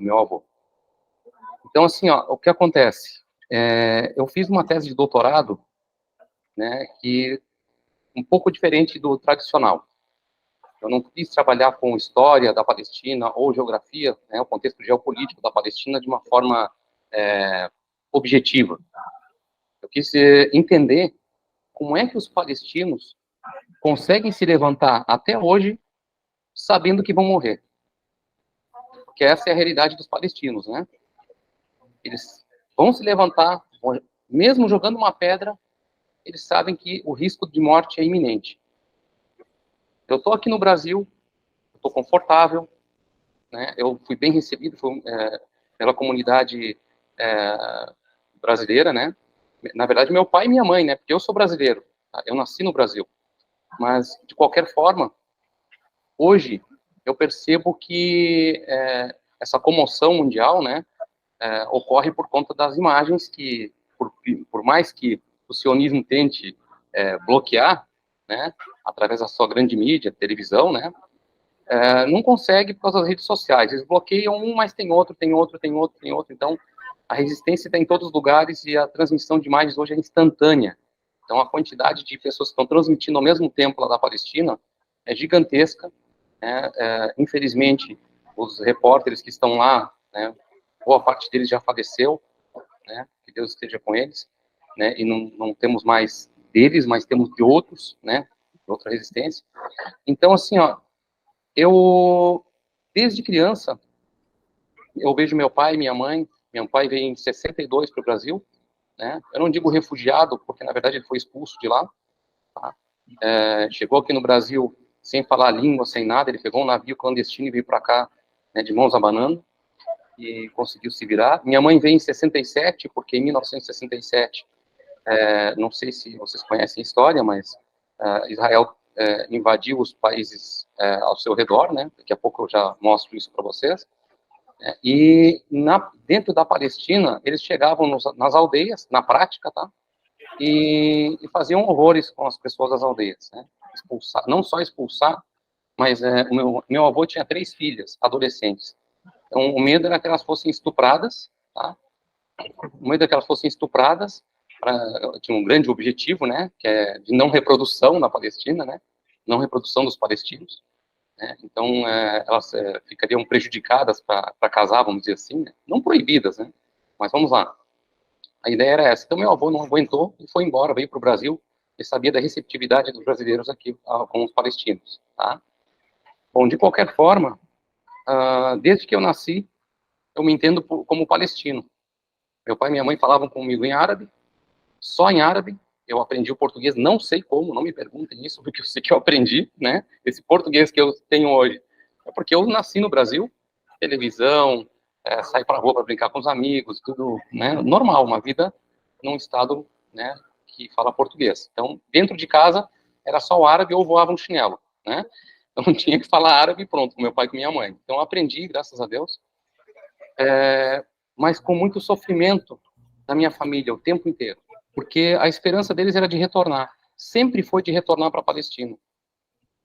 do meu avô. Então, assim, ó, o que acontece? Eu fiz uma tese de doutorado, né, que um pouco diferente do tradicional. Eu não quis trabalhar com história da Palestina ou geografia, né, o contexto geopolítico da Palestina de uma forma objetiva. Eu quis entender como é que os palestinos conseguem se levantar até hoje sabendo que vão morrer. Porque essa é a realidade dos palestinos, né? Eles vão se levantar, mesmo jogando uma pedra, eles sabem que o risco de morte é iminente. Eu estou aqui no Brasil, estou confortável, né? Eu fui bem recebido pela comunidade brasileira, né? Na verdade, meu pai e minha mãe, né? Porque eu sou brasileiro, tá? Eu nasci no Brasil. Mas, de qualquer forma, hoje, eu percebo que essa comoção mundial, né? Ocorre por conta das imagens que, por mais que o sionismo tente bloquear, né, através da sua grande mídia, televisão, né, não consegue por causa das redes sociais. Eles bloqueiam um, mas tem outro, tem outro, tem outro, tem outro. Então, a resistência está em todos os lugares e a transmissão de imagens hoje é instantânea. Então, a quantidade de pessoas que estão transmitindo ao mesmo tempo lá da Palestina é gigantesca. Né? Infelizmente, os repórteres que estão lá, né, boa parte deles já faleceu, né? Que Deus esteja com eles, né? E não temos mais deles, mas temos de outros, né? De outra resistência. Então, assim, ó, eu, desde criança, eu vejo meu pai e minha mãe. Meu pai veio em 62 para o Brasil, né? Eu não digo refugiado, porque na verdade ele foi expulso de lá. Tá? Chegou aqui no Brasil sem falar a língua, sem nada. Ele pegou um navio clandestino e veio para cá, né, de mãos abanando, e conseguiu se virar. Minha mãe veio em 67, porque em 1967, não sei se vocês conhecem a história, mas Israel invadiu os países ao seu redor, né? Daqui a pouco eu já mostro isso para vocês. E dentro da Palestina, eles chegavam nas aldeias, na prática, tá? E faziam horrores com as pessoas das aldeias, né? Expulsar, não só expulsar, mas o meu avô tinha 3 filhas, adolescentes. Então, o medo era que elas fossem estupradas, tá? O medo é que elas fossem estupradas, tinha um grande objetivo, né? Que é de não reprodução na Palestina, né? Não reprodução dos palestinos. Né? Então, elas ficariam prejudicadas para casar, vamos dizer assim, né? Não proibidas, né? Mas vamos lá. A ideia era essa. Então, meu avô não aguentou e foi embora, veio para o Brasil e sabia da receptividade dos brasileiros aqui com os palestinos, tá? Bom, de qualquer forma, desde que eu nasci, eu me entendo como palestino. Meu pai e minha mãe falavam comigo em árabe, só em árabe. Eu aprendi o português, não sei como, não me perguntem isso, porque eu sei que eu aprendi, né? Esse português que eu tenho hoje é porque eu nasci no Brasil, televisão, sair para a rua para brincar com os amigos, tudo, né? Normal, uma vida num estado, né, que fala português. Então, dentro de casa, era só o árabe ou voava um chinelo, né? Então, tinha que falar árabe e pronto, com meu pai e com minha mãe. Então, eu aprendi, graças a Deus, mas com muito sofrimento da minha família o tempo inteiro, porque a esperança deles era de retornar, sempre foi de retornar para a Palestina.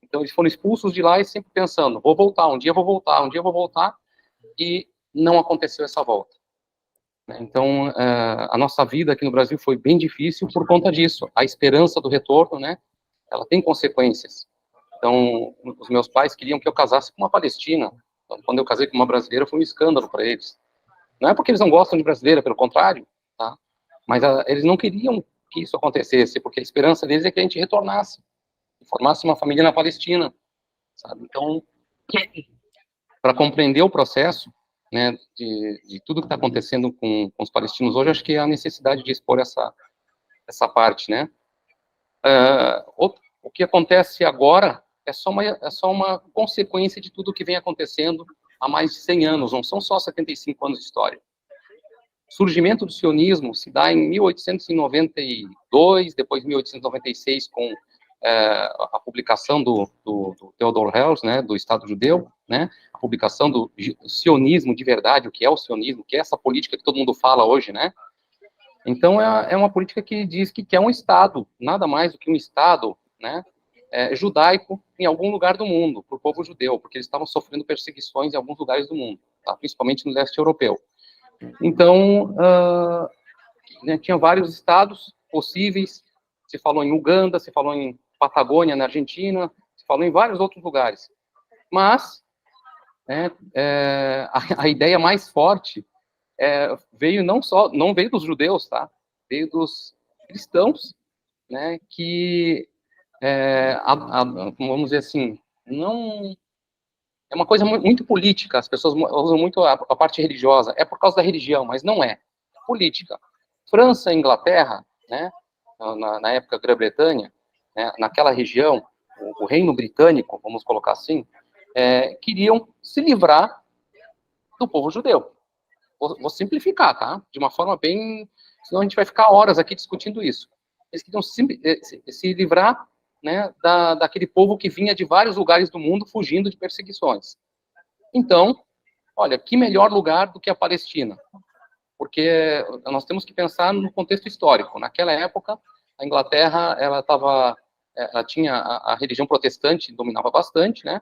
Então eles foram expulsos de lá e sempre pensando, vou voltar, um dia vou voltar, um dia vou voltar, e não aconteceu essa volta. Então a nossa vida aqui no Brasil foi bem difícil por conta disso. A esperança do retorno, né, ela tem consequências. Então os meus pais queriam que eu casasse com uma palestina. Então, quando eu casei com uma brasileira foi um escândalo para eles. Não é porque eles não gostam de brasileira, pelo contrário, tá? Mas eles não queriam que isso acontecesse, porque a esperança deles é que a gente retornasse, formasse uma família na Palestina, sabe? Então, para compreender o processo, né, de tudo que está acontecendo com os palestinos hoje, acho que é a necessidade de expor essa parte, né? O que acontece agora é só uma consequência de tudo que vem acontecendo há mais de 100 anos, não são só 75 anos de história. O surgimento do sionismo se dá em 1892, depois 1896, com a publicação do Theodor Herzl, né, do Estado Judeu, né, a publicação do sionismo de verdade, o que é o sionismo, que é essa política que todo mundo fala hoje, né? Então, é uma política que diz que quer um Estado, nada mais do que um Estado, né, judaico em algum lugar do mundo, para o povo judeu, porque eles estavam sofrendo perseguições em alguns lugares do mundo. tá? Principalmente no leste europeu. Então, né, tinha vários estados possíveis, se falou em Uganda, se falou em Patagônia, na Argentina, se falou em vários outros lugares. Mas, né, a ideia mais forte veio não veio dos judeus, tá? Veio dos cristãos, né, que, vamos dizer assim, não... É uma coisa muito política, as pessoas usam muito a parte religiosa, é por causa da religião, mas não é. Política. França e Inglaterra, né, na época Grã-Bretanha, né, naquela região, o Reino Britânico, vamos colocar assim, queriam se livrar do povo judeu. Vou simplificar, tá? De uma forma bem... Senão a gente vai ficar horas aqui discutindo isso. Eles queriam se livrar, né, daquele povo que vinha de vários lugares do mundo fugindo de perseguições. Então, olha, que melhor lugar do que a Palestina? Porque nós temos que pensar no contexto histórico. Naquela época, a Inglaterra, ela tinha a religião protestante, dominava bastante, né?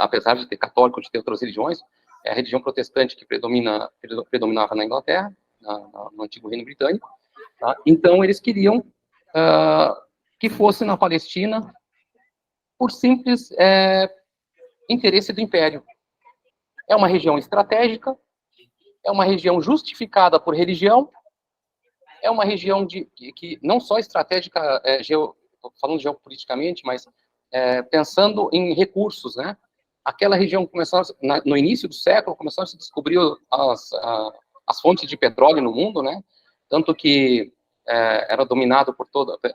Apesar de ter católico, de ter outras religiões, é a religião protestante que predominava na Inglaterra, no antigo Reino Britânico. Tá? Então, eles queriam que fosse na Palestina por simples interesse do Império. É uma região estratégica, é uma região justificada por religião, é uma região que não só estratégica, falando geopoliticamente, mas pensando em recursos, né? Aquela região começou, no início do século, começaram a se descobrir as fontes de petróleo no mundo, né? Tanto que era dominado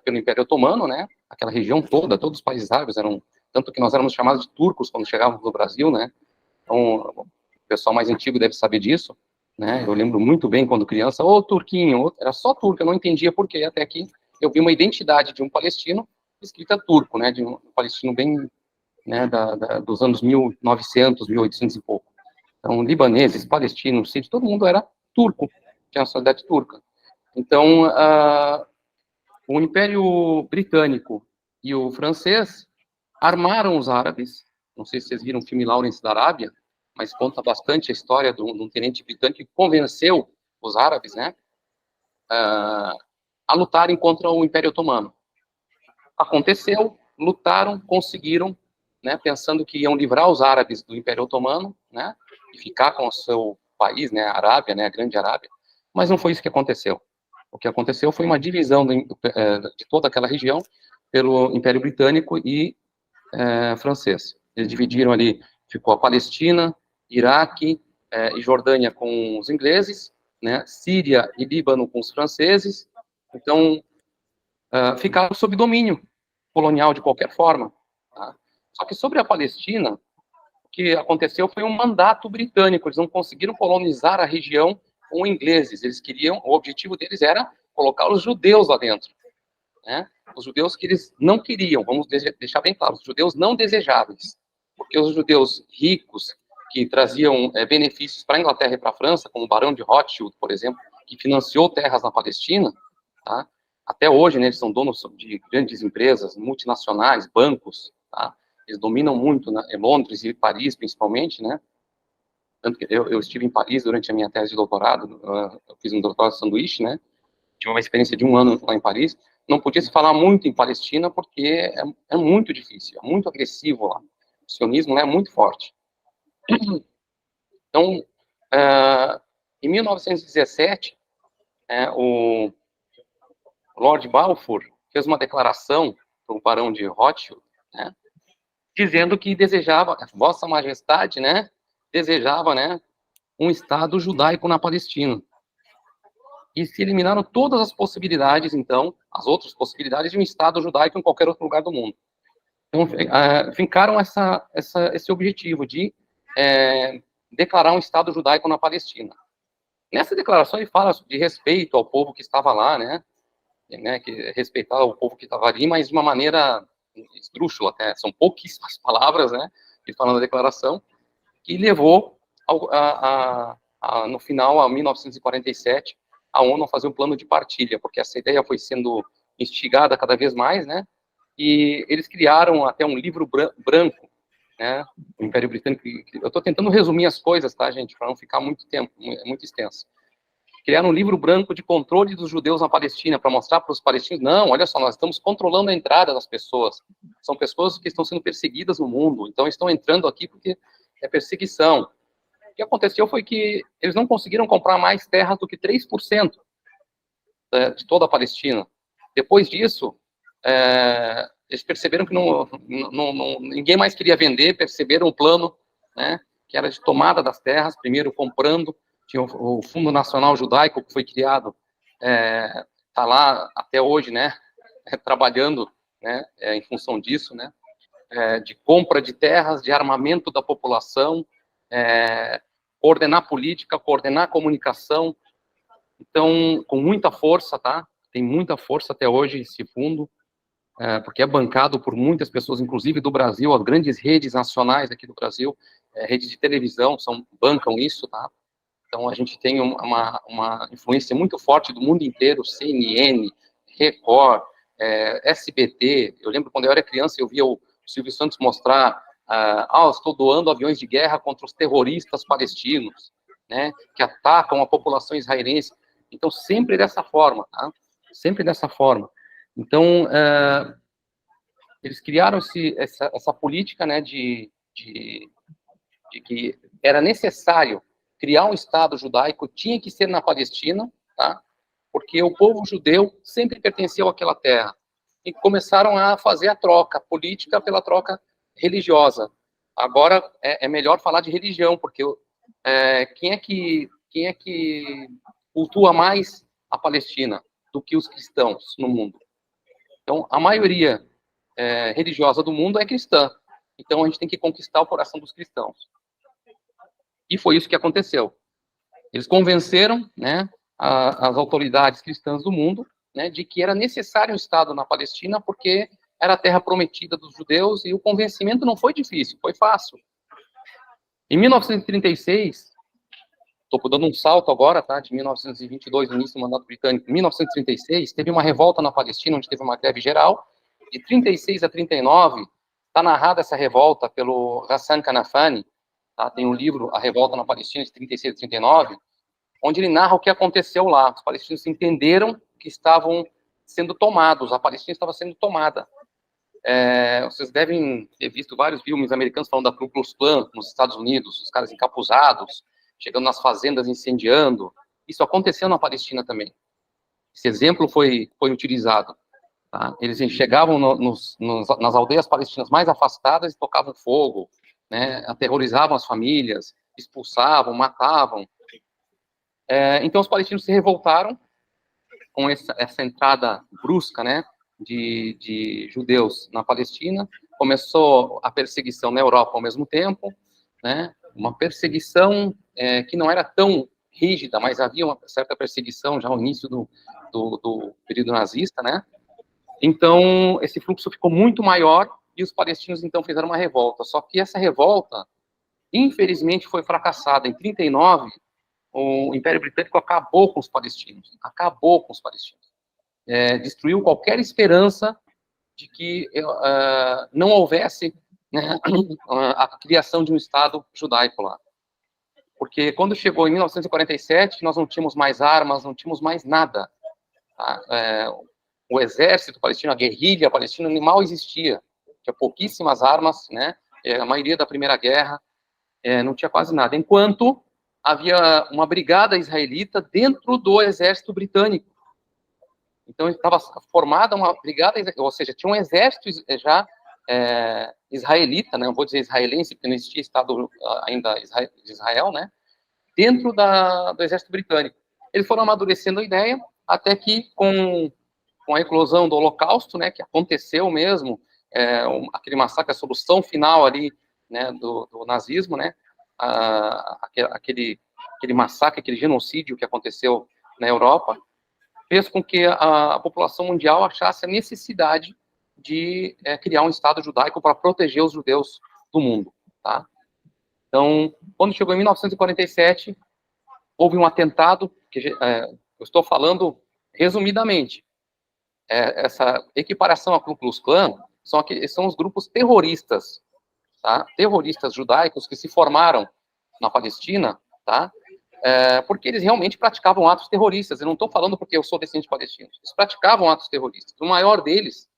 pelo Império Otomano, né? Aquela região toda, todos os países árabes eram, tanto que nós éramos chamados de turcos quando chegávamos no Brasil, né? Então, o pessoal mais antigo deve saber disso, né? Eu lembro muito bem quando criança, turquinho, era só turco, eu não entendia por quê, até que eu vi uma identidade de um palestino escrita turco, né? De um palestino bem, né, dos anos 1900, 1800 e pouco. Então, libaneses, palestinos, sírios, todo mundo era turco, tinha nacionalidade turca. Então, o Império Britânico e o francês armaram os árabes. Não sei se vocês viram o filme Lawrence da Arábia, mas conta bastante a história de um tenente britânico que convenceu os árabes, né, a lutarem contra o Império Otomano. Aconteceu, lutaram, conseguiram, né, pensando que iam livrar os árabes do Império Otomano, né, e ficar com o seu país, né, a Arábia, né, a Grande Arábia, mas não foi isso que aconteceu. O que aconteceu foi uma divisão de toda aquela região pelo Império Britânico e francês. Eles dividiram ali, ficou a Palestina, Iraque e Jordânia com os ingleses, né, Síria e Líbano com os franceses. Então, ficaram sob domínio colonial de qualquer forma. Tá? Só que sobre a Palestina, o que aconteceu foi um mandato britânico. Eles não conseguiram colonizar a região com ingleses. Eles queriam, o objetivo deles era colocar os judeus lá dentro, né? Os judeus que eles não queriam, vamos deixar bem claro, os judeus não desejáveis, porque os judeus ricos, que traziam benefícios para a Inglaterra e para a França, como o Barão de Rothschild, por exemplo, que financiou terras na Palestina, tá? Até hoje, né, eles são donos de grandes empresas, multinacionais, bancos, tá? Eles dominam muito, né, em Londres e Paris, principalmente, né? Tanto que eu estive em Paris durante a minha tese de doutorado, eu fiz um doutorado de sanduíche, né? Tive uma experiência de 1 ano lá em Paris. Não podia se falar muito em Palestina porque é muito difícil, é muito agressivo lá. O sionismo, né, é muito forte. Então, em 1917, o Lord Balfour fez uma declaração para o Barão de Rothschild, né, dizendo que desejava, Vossa Majestade, né, desejava, né, um Estado judaico na Palestina. E se eliminaram todas as possibilidades, então, as outras possibilidades de um Estado judaico em qualquer outro lugar do mundo. Então, fincaram esse objetivo de declarar um Estado judaico na Palestina. Nessa declaração ele fala de respeito ao povo que estava lá, né, que respeitar o povo que estava ali, mas de uma maneira esdrúxula até, são pouquíssimas palavras, né, que falam na declaração, que levou, no final, a 1947, a ONU a fazer um plano de partilha, porque essa ideia foi sendo instigada cada vez mais, né, e eles criaram até um livro branco, né, o Império Britânico, eu estou tentando resumir as coisas, tá, gente, para não ficar muito tempo, muito extenso. Criaram um livro branco de controle dos judeus na Palestina, para mostrar para os palestinos, não, olha só, nós estamos controlando a entrada das pessoas, são pessoas que estão sendo perseguidas no mundo, então estão entrando aqui porque é perseguição. O que aconteceu foi que eles não conseguiram comprar mais terras do que 3% de toda a Palestina. Depois disso, eles perceberam que ninguém mais queria vender, perceberam o plano, né, que era de tomada das terras, primeiro comprando, tinha o Fundo Nacional Judaico, que foi criado, está lá até hoje, né, trabalhando, né, em função disso, né, de compra de terras, de armamento da população, coordenar política, coordenar comunicação. Então, com muita força, tá? Tem muita força até hoje esse fundo, porque é bancado por muitas pessoas, inclusive do Brasil, as grandes redes nacionais aqui do Brasil, redes de televisão, bancam isso, tá? Então, a gente tem uma influência muito forte do mundo inteiro, CNN, Record, SBT. Eu lembro quando eu era criança, eu via o Silvio Santos mostrar, estou doando aviões de guerra contra os terroristas palestinos, né, que atacam a população israelense. Então, sempre dessa forma, tá? Sempre dessa forma. Então, eles criaram essa política, né, de que era necessário criar um Estado judaico, tinha que ser na Palestina, tá? Porque o povo judeu sempre pertenceu àquela terra. E começaram a fazer a troca política pela troca religiosa. Agora é melhor falar de religião, porque quem é que cultua mais a Palestina do que os cristãos no mundo? Então, a maioria religiosa do mundo é cristã. Então, a gente tem que conquistar o coração dos cristãos. E foi isso que aconteceu. Eles convenceram, né, as autoridades cristãs do mundo, né, de que era necessário um Estado na Palestina porque era a terra prometida dos judeus, e o convencimento não foi difícil, foi fácil. Em 1936, estou dando um salto agora, tá, de 1922, no início do mandato britânico, em 1936, teve uma revolta na Palestina, onde teve uma greve geral. De 36 a 39, está narrada essa revolta pelo Hassan Kanafani, tá, tem um livro, A Revolta na Palestina, de 36 a 39, onde ele narra o que aconteceu lá. Os palestinos entenderam que estavam sendo tomados, a Palestina estava sendo tomada. Vocês devem ter visto vários filmes americanos falando da Ku Klux Klan nos Estados Unidos, os caras encapuzados, chegando nas fazendas, incendiando. Isso aconteceu na Palestina também. Esse exemplo foi utilizado. Tá? Eles chegavam nas aldeias palestinas mais afastadas e tocavam fogo, né? Aterrorizavam as famílias, expulsavam, matavam. Então, os palestinos se revoltaram com essa entrada brusca, né, de judeus na Palestina. Começou a perseguição na Europa ao mesmo tempo, né, uma perseguição que não era tão rígida, mas havia uma certa perseguição já no início do período nazista, né. Então, esse fluxo ficou muito maior e os palestinos, então, fizeram uma revolta. Só que essa revolta, infelizmente, foi fracassada. Em 39, o Império Britânico acabou com os palestinos, destruiu qualquer esperança de que não houvesse, né, a criação de um Estado judaico lá. Porque quando chegou em 1947, nós não tínhamos mais armas, não tínhamos mais nada. Tá? O exército palestino, a guerrilha palestina, mal existia. Tinha pouquíssimas armas, né? A maioria da Primeira Guerra, não tinha quase nada. Enquanto havia uma brigada israelita dentro do exército britânico. Então, estava formada uma brigada, ou seja, tinha um exército já israelita, né? Não vou dizer israelense, porque não existia Estado ainda de Israel, né? Dentro do exército britânico. Eles foram amadurecendo a ideia, até que com a eclosão do Holocausto, né, que aconteceu mesmo, aquele massacre, a solução final ali, né, do nazismo, né, aquele massacre, aquele genocídio que aconteceu na Europa, fez com que a população mundial achasse a necessidade de criar um Estado judaico para proteger os judeus do mundo, tá? Então, quando chegou em 1947, houve um atentado, que eu estou falando resumidamente, essa equiparação à Ku Klux Klan são os grupos terroristas tá? Terroristas judaicos que se formaram na Palestina, tá? Porque eles realmente praticavam atos terroristas. Eu não estou falando porque eu sou descendente de palestinos. Eles praticavam atos terroristas. O maior deles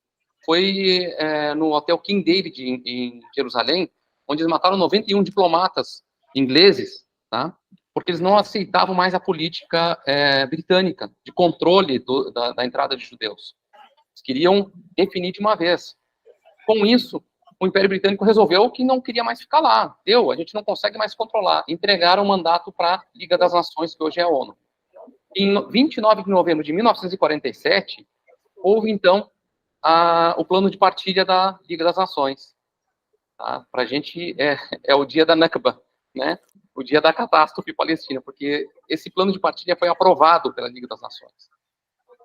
foi no Hotel King David, em Jerusalém, onde eles mataram 91 diplomatas ingleses, tá? Porque eles não aceitavam mais a política britânica de controle da entrada de judeus. Eles queriam definir de uma vez. Com isso, o Império Britânico resolveu que não queria mais ficar lá. A gente não consegue mais controlar. Entregaram o mandato para a Liga das Nações, que hoje é a ONU. Em 29 de novembro de 1947, houve, então, o plano de partilha da Liga das Nações. Tá? Para a gente, é o dia da Nakba, né? O dia da catástrofe palestina, porque esse plano de partilha foi aprovado pela Liga das Nações.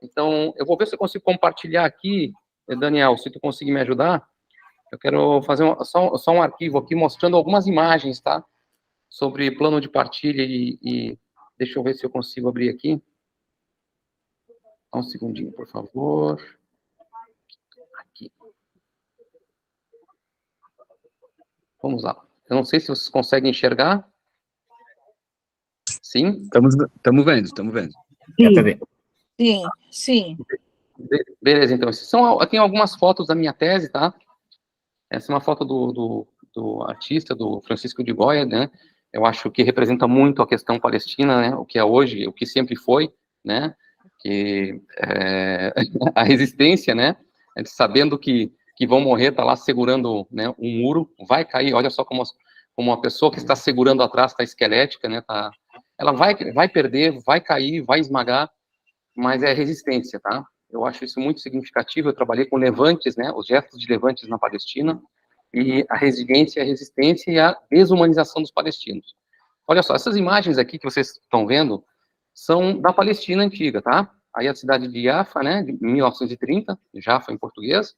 Então, eu vou ver se eu consigo compartilhar aqui, Daniel, se tu conseguir me ajudar. Eu quero fazer só um arquivo aqui mostrando algumas imagens, tá? Sobre plano de partilha e deixa eu ver se eu consigo abrir aqui. Só um segundinho, por favor. Aqui. Vamos lá. Eu não sei se vocês conseguem enxergar. Sim? Estamos vendo. Sim. Beleza, então. Aqui algumas fotos da minha tese, tá? Essa é uma foto do artista, do Francisco de Goya, né? Eu acho que representa muito a questão palestina, né? O que é hoje, o que sempre foi, né? Que a resistência, né? Sabendo que vão morrer, tá lá segurando, né, um muro, vai cair. Olha só como uma pessoa que está segurando atrás está esquelética, né? Ela vai perder, vai cair, vai esmagar, mas é resistência, tá? Eu acho isso muito significativo. Eu trabalhei com levantes, né? Os gestos de levantes na Palestina, e a resiliência, a resistência e a desumanização dos palestinos. Olha só, essas imagens aqui que vocês estão vendo são da Palestina antiga, tá? Aí a cidade de Jaffa, né, de 1930, Jaffa em português.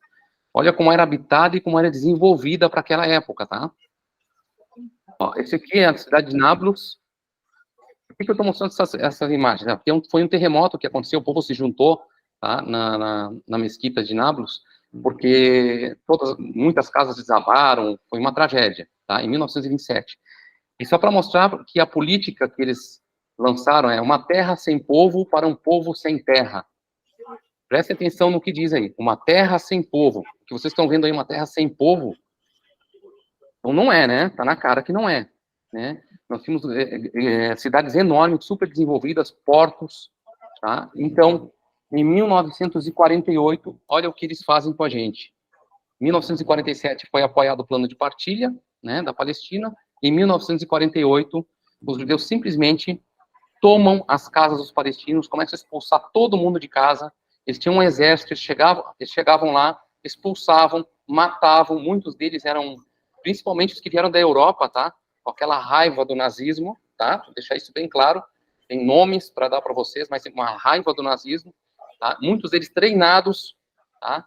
Olha como era habitada e como era desenvolvida para aquela época, tá? Ó, esse aqui é a cidade de Nablus. Por que eu estou mostrando essas imagens? Né? Porque foi um terremoto que aconteceu, o povo se juntou, tá, na mesquita de Nablus, porque muitas casas desabaram, foi uma tragédia, tá, em 1927. E só para mostrar que a política que eles lançaram é uma terra sem povo para um povo sem terra. Preste atenção no que diz aí, uma terra sem povo. O que vocês estão vendo aí, uma terra sem povo, então não é, né? Tá na cara que não é, né? Nós tínhamos cidades enormes, super desenvolvidas, portos, tá? Então, em 1948, olha o que eles fazem com a gente. Em 1947 foi apoiado o plano de partilha, né, da Palestina. Em 1948, os judeus simplesmente tomam as casas dos palestinos, começam a expulsar todo mundo de casa. Eles tinham um exército, eles chegavam lá, expulsavam, matavam. Muitos deles eram, principalmente os que vieram da Europa, tá? Com aquela raiva do nazismo, tá? Vou deixar isso bem claro. Tem nomes para dar para vocês, mas tem uma raiva do nazismo, tá? Muitos deles treinados, tá?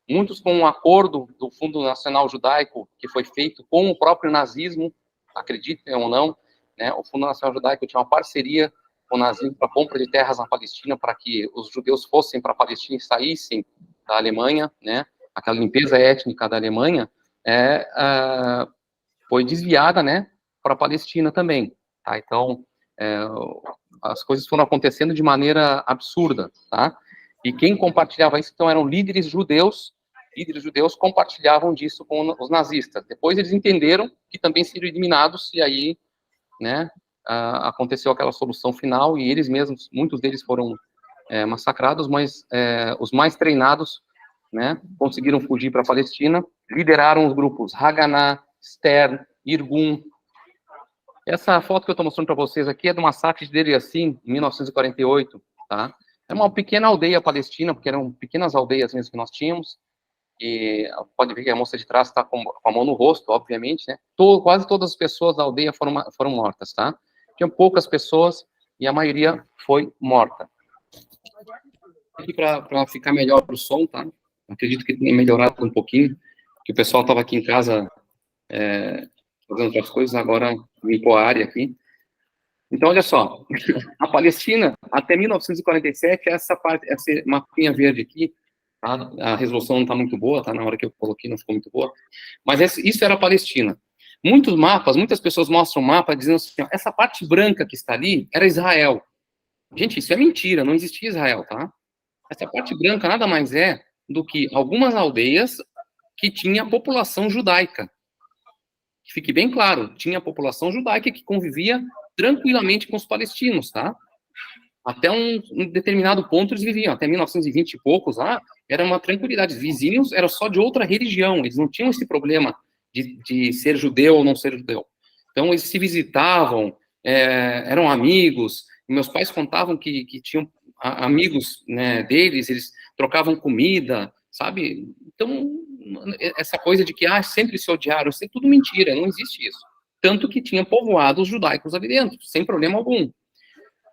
Muitos com um acordo do Fundo Nacional Judaico, que foi feito com o próprio nazismo, acreditem ou não, né? O Fundo Nacional Judaico tinha uma parceria com o nazismo para compra de terras na Palestina, para que os judeus fossem para a Palestina e saíssem da Alemanha, né? Aquela limpeza étnica da Alemanha foi desviada, né, para a Palestina também, tá? Então, as coisas foram acontecendo de maneira absurda, tá? E quem compartilhava isso, então, eram líderes judeus compartilhavam disso com os nazistas. Depois eles entenderam que também seriam eliminados, e aí, né, aconteceu aquela solução final, e eles mesmos, muitos deles foram massacrados, mas os mais treinados, né, conseguiram fugir para a Palestina, lideraram os grupos Haganah, Stern, Irgun. Essa foto que eu estou mostrando para vocês aqui é do massacre de Deir Yassin, em 1948, tá? É uma pequena aldeia palestina, porque eram pequenas aldeias mesmo que nós tínhamos, e pode ver que a moça de trás está com a mão no rosto, obviamente, né? Quase todas as pessoas da aldeia foram mortas, tá? Tinha poucas pessoas e a maioria foi morta. Aqui para ficar melhor para o som, tá? Acredito que tenha melhorado um pouquinho, que o pessoal estava aqui em casa fazendo outras coisas, agora limpou a área aqui. Então, olha só, a Palestina, até 1947, essa mapinha verde aqui, tá? A resolução não está muito boa, tá? Na hora que eu coloquei não ficou muito boa. Mas isso era a Palestina. Muitos mapas, muitas pessoas mostram o mapa dizendo assim, ó, essa parte branca que está ali era Israel. Gente, isso é mentira, não existia Israel, tá? Essa parte branca nada mais é do que algumas aldeias que tinha população judaica. Que fique bem claro, tinha população judaica que convivia tranquilamente com os palestinos, tá? Até um determinado ponto eles viviam, até 1920 e poucos lá, era uma tranquilidade. Os vizinhos eram só de outra religião, eles não tinham esse problema de ser judeu ou não ser judeu. Então eles se visitavam, eram amigos. Meus pais contavam que tinham amigos, né, deles, eles trocavam comida, sabe? Então essa coisa de que sempre se odiaram, isso é tudo mentira, não existe isso. Tanto que tinha povoados judaicos ali dentro, sem problema algum.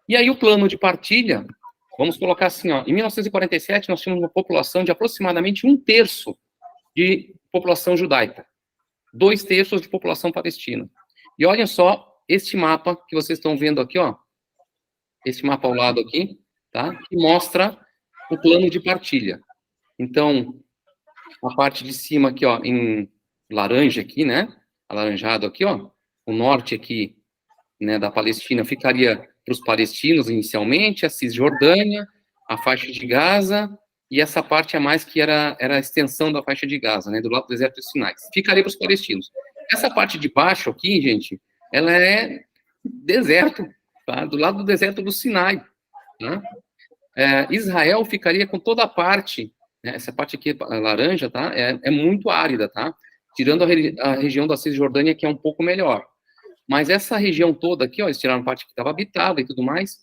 E aí o plano de partilha, vamos colocar assim, ó, em 1947 nós tínhamos uma população de aproximadamente 1/3 de população judaica, 2/3 de população palestina. E olhem só este mapa que vocês estão vendo aqui, ó, esse mapa ao lado aqui, tá? Que mostra o plano de partilha. Então, a parte de cima aqui, ó, em laranja aqui, né? Alaranjado aqui, ó, o norte aqui, né, da Palestina ficaria para os palestinos inicialmente, a Cisjordânia, a faixa de Gaza, e essa parte a mais que era a extensão da faixa de Gaza, né, do lado do deserto do Sinai. Ficaria para os palestinos. Essa parte de baixo aqui, gente, ela é deserto, tá? Do lado do deserto do Sinai. Tá? Israel ficaria com toda a parte, né, essa parte aqui laranja, tá? É muito árida, tá? Tirando a região da Cisjordânia, que é um pouco melhor. Mas essa região toda aqui, ó, eles tiraram parte que estava habitada e tudo mais,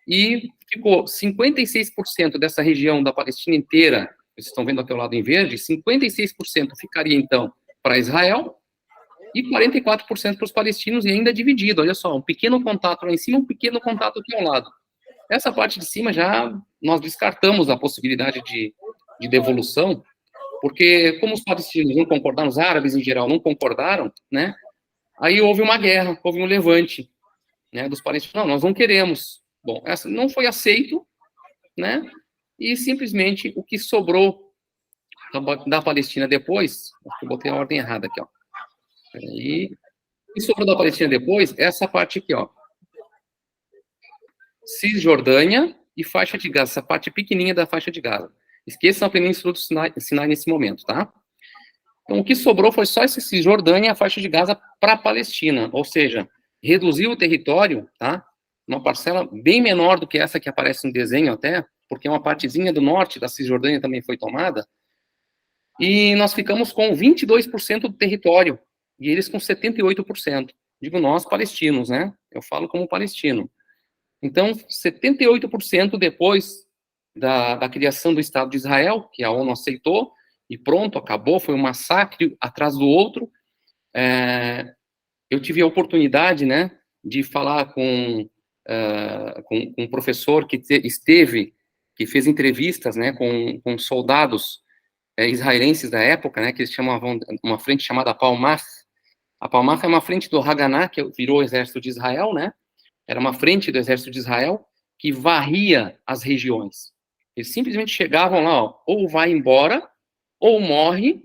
e ficou 56% dessa região da Palestina inteira, vocês estão vendo aqui ao lado em verde, 56% ficaria, então, para Israel, e 44% para os palestinos, e ainda dividido, olha só, um pequeno contato lá em cima, um pequeno contato aqui ao lado. Essa parte de cima já, nós descartamos a possibilidade de devolução, porque como os palestinos não concordaram, os árabes em geral não concordaram, né, aí houve uma guerra, houve um levante, né, dos palestinos. Não, nós não queremos. Bom, essa não foi aceito, né, e simplesmente o que sobrou da Palestina depois, acho que eu botei a ordem errada aqui, ó. Aí, o que sobrou da Palestina depois é essa parte aqui, ó. Cisjordânia e faixa de Gaza, essa parte pequenininha da faixa de Gaza. Esqueçam a Península do Sinai nesse momento, tá? Então, o que sobrou foi só esse Cisjordânia e a faixa de Gaza para a Palestina, ou seja, reduziu o território, tá? Uma parcela bem menor do que essa que aparece no desenho até, porque uma partezinha do norte da Cisjordânia também foi tomada, e nós ficamos com 22% do território, e eles com 78%. Digo nós, palestinos, né? Eu falo como palestino. Então, 78% depois da criação do Estado de Israel, que a ONU aceitou, e pronto, acabou, foi um massacre atrás do outro. Eu tive a oportunidade, né, de falar com um professor que que fez entrevistas, né, com soldados israelenses da época, né, que eles chamavam uma frente chamada Palmach. A Palmach é uma frente do Haganah, que virou o exército de Israel, né, era uma frente do exército de Israel que varria as regiões. Eles simplesmente chegavam lá, ó, ou vai embora, ou morre,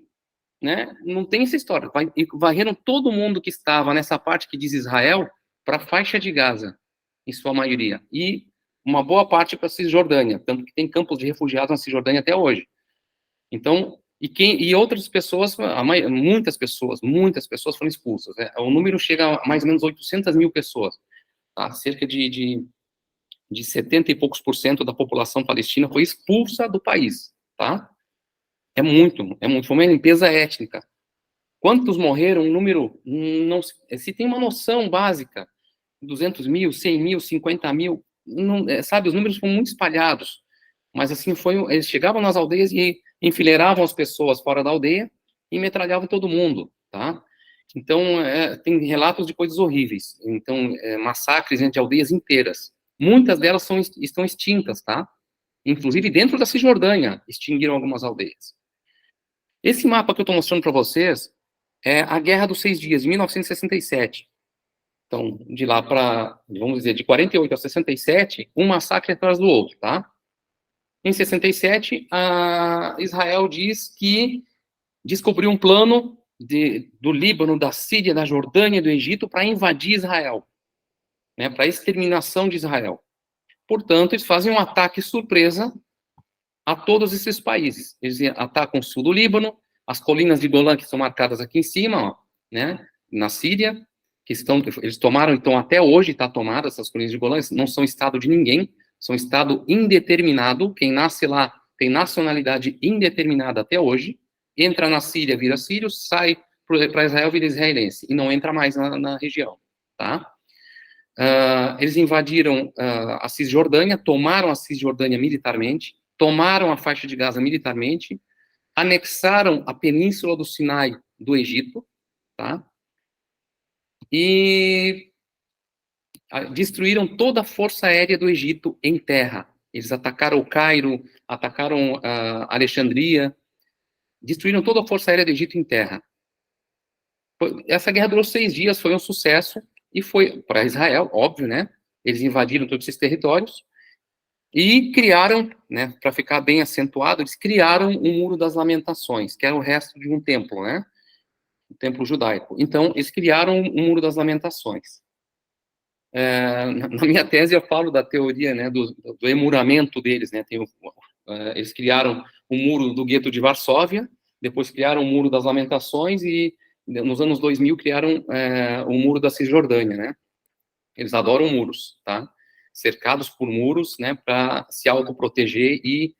né? Não tem essa história. Varreram todo mundo que estava nessa parte que diz Israel para a faixa de Gaza, em sua maioria. E uma boa parte para a Cisjordânia, tanto que tem campos de refugiados na Cisjordânia até hoje. Então, e outras pessoas, muitas pessoas foram expulsas. Né? O número chega a mais ou menos 800 mil pessoas. Tá? Cerca de 70 e poucos % da população palestina foi expulsa do país, tá? É muito, foi uma limpeza étnica. Quantos morreram? Um número, não se tem uma noção básica, 200 mil, 100 mil, 50 mil, não, sabe, os números foram muito espalhados, mas assim, eles chegavam nas aldeias e enfileiravam as pessoas fora da aldeia e metralhavam todo mundo, tá? Então, tem relatos de coisas horríveis. Então, massacres entre aldeias inteiras. Muitas delas estão extintas, tá? Inclusive, dentro da Cisjordânia, extinguiram algumas aldeias. Esse mapa que eu estou mostrando para vocês é a Guerra dos 6 Dias, de 1967. Então, de lá para, vamos dizer, de 48 a 67, um massacre atrás do outro, tá? Em 67, Israel diz que descobriu um plano do Líbano, da Síria, da Jordânia e do Egito para invadir Israel, né, para a exterminação de Israel. Portanto, eles fazem um ataque surpresa a todos esses países. Eles atacam o sul do Líbano, as colinas de Golã, que são marcadas aqui em cima, ó, né, na Síria, eles tomaram, então, até hoje está tomada essas colinas de Golã, não são estado de ninguém, são estado indeterminado, quem nasce lá tem nacionalidade indeterminada até hoje, entra na Síria, vira sírio, sai para Israel, vira israelense, e não entra mais na região, tá? Eles invadiram a Cisjordânia, tomaram a Cisjordânia militarmente, tomaram a faixa de Gaza militarmente, anexaram a península do Sinai do Egito, tá? E destruíram toda a força aérea do Egito em terra. Eles atacaram o Cairo, atacaram Alexandria, destruíram toda a força aérea do Egito em terra. Essa guerra durou 6 dias, foi um sucesso, e foi para Israel, óbvio, né? Eles invadiram todos esses territórios, e criaram, né, para ficar bem acentuado, eles criaram o Muro das Lamentações, que era o resto de um templo, né? O templo judaico. Então, eles criaram o Muro das Lamentações. Na minha tese, eu falo da teoria, né, do emuramento deles, né? Eles criaram o Muro do Gueto de Varsóvia, depois criaram o Muro das Lamentações e, nos anos 2000, criaram o Muro da Cisjordânia, né? Eles adoram muros, tá? Cercados por muros, né, para se autoproteger e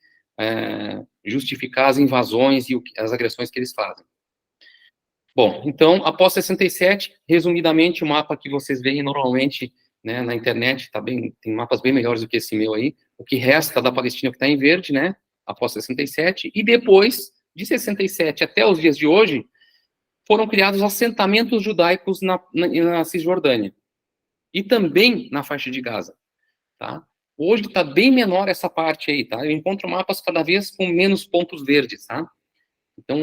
justificar as invasões e as agressões que eles fazem. Bom, então, após 67, resumidamente, o mapa que vocês veem normalmente, né, na internet, tá bem, tem mapas bem melhores do que esse meu aí, o que resta da Palestina que está em verde, né, após 67, e depois, de 67 até os dias de hoje, foram criados assentamentos judaicos na Cisjordânia, e também na faixa de Gaza, tá? Hoje está bem menor essa parte aí, tá? Eu encontro mapas cada vez com menos pontos verdes, tá? Então,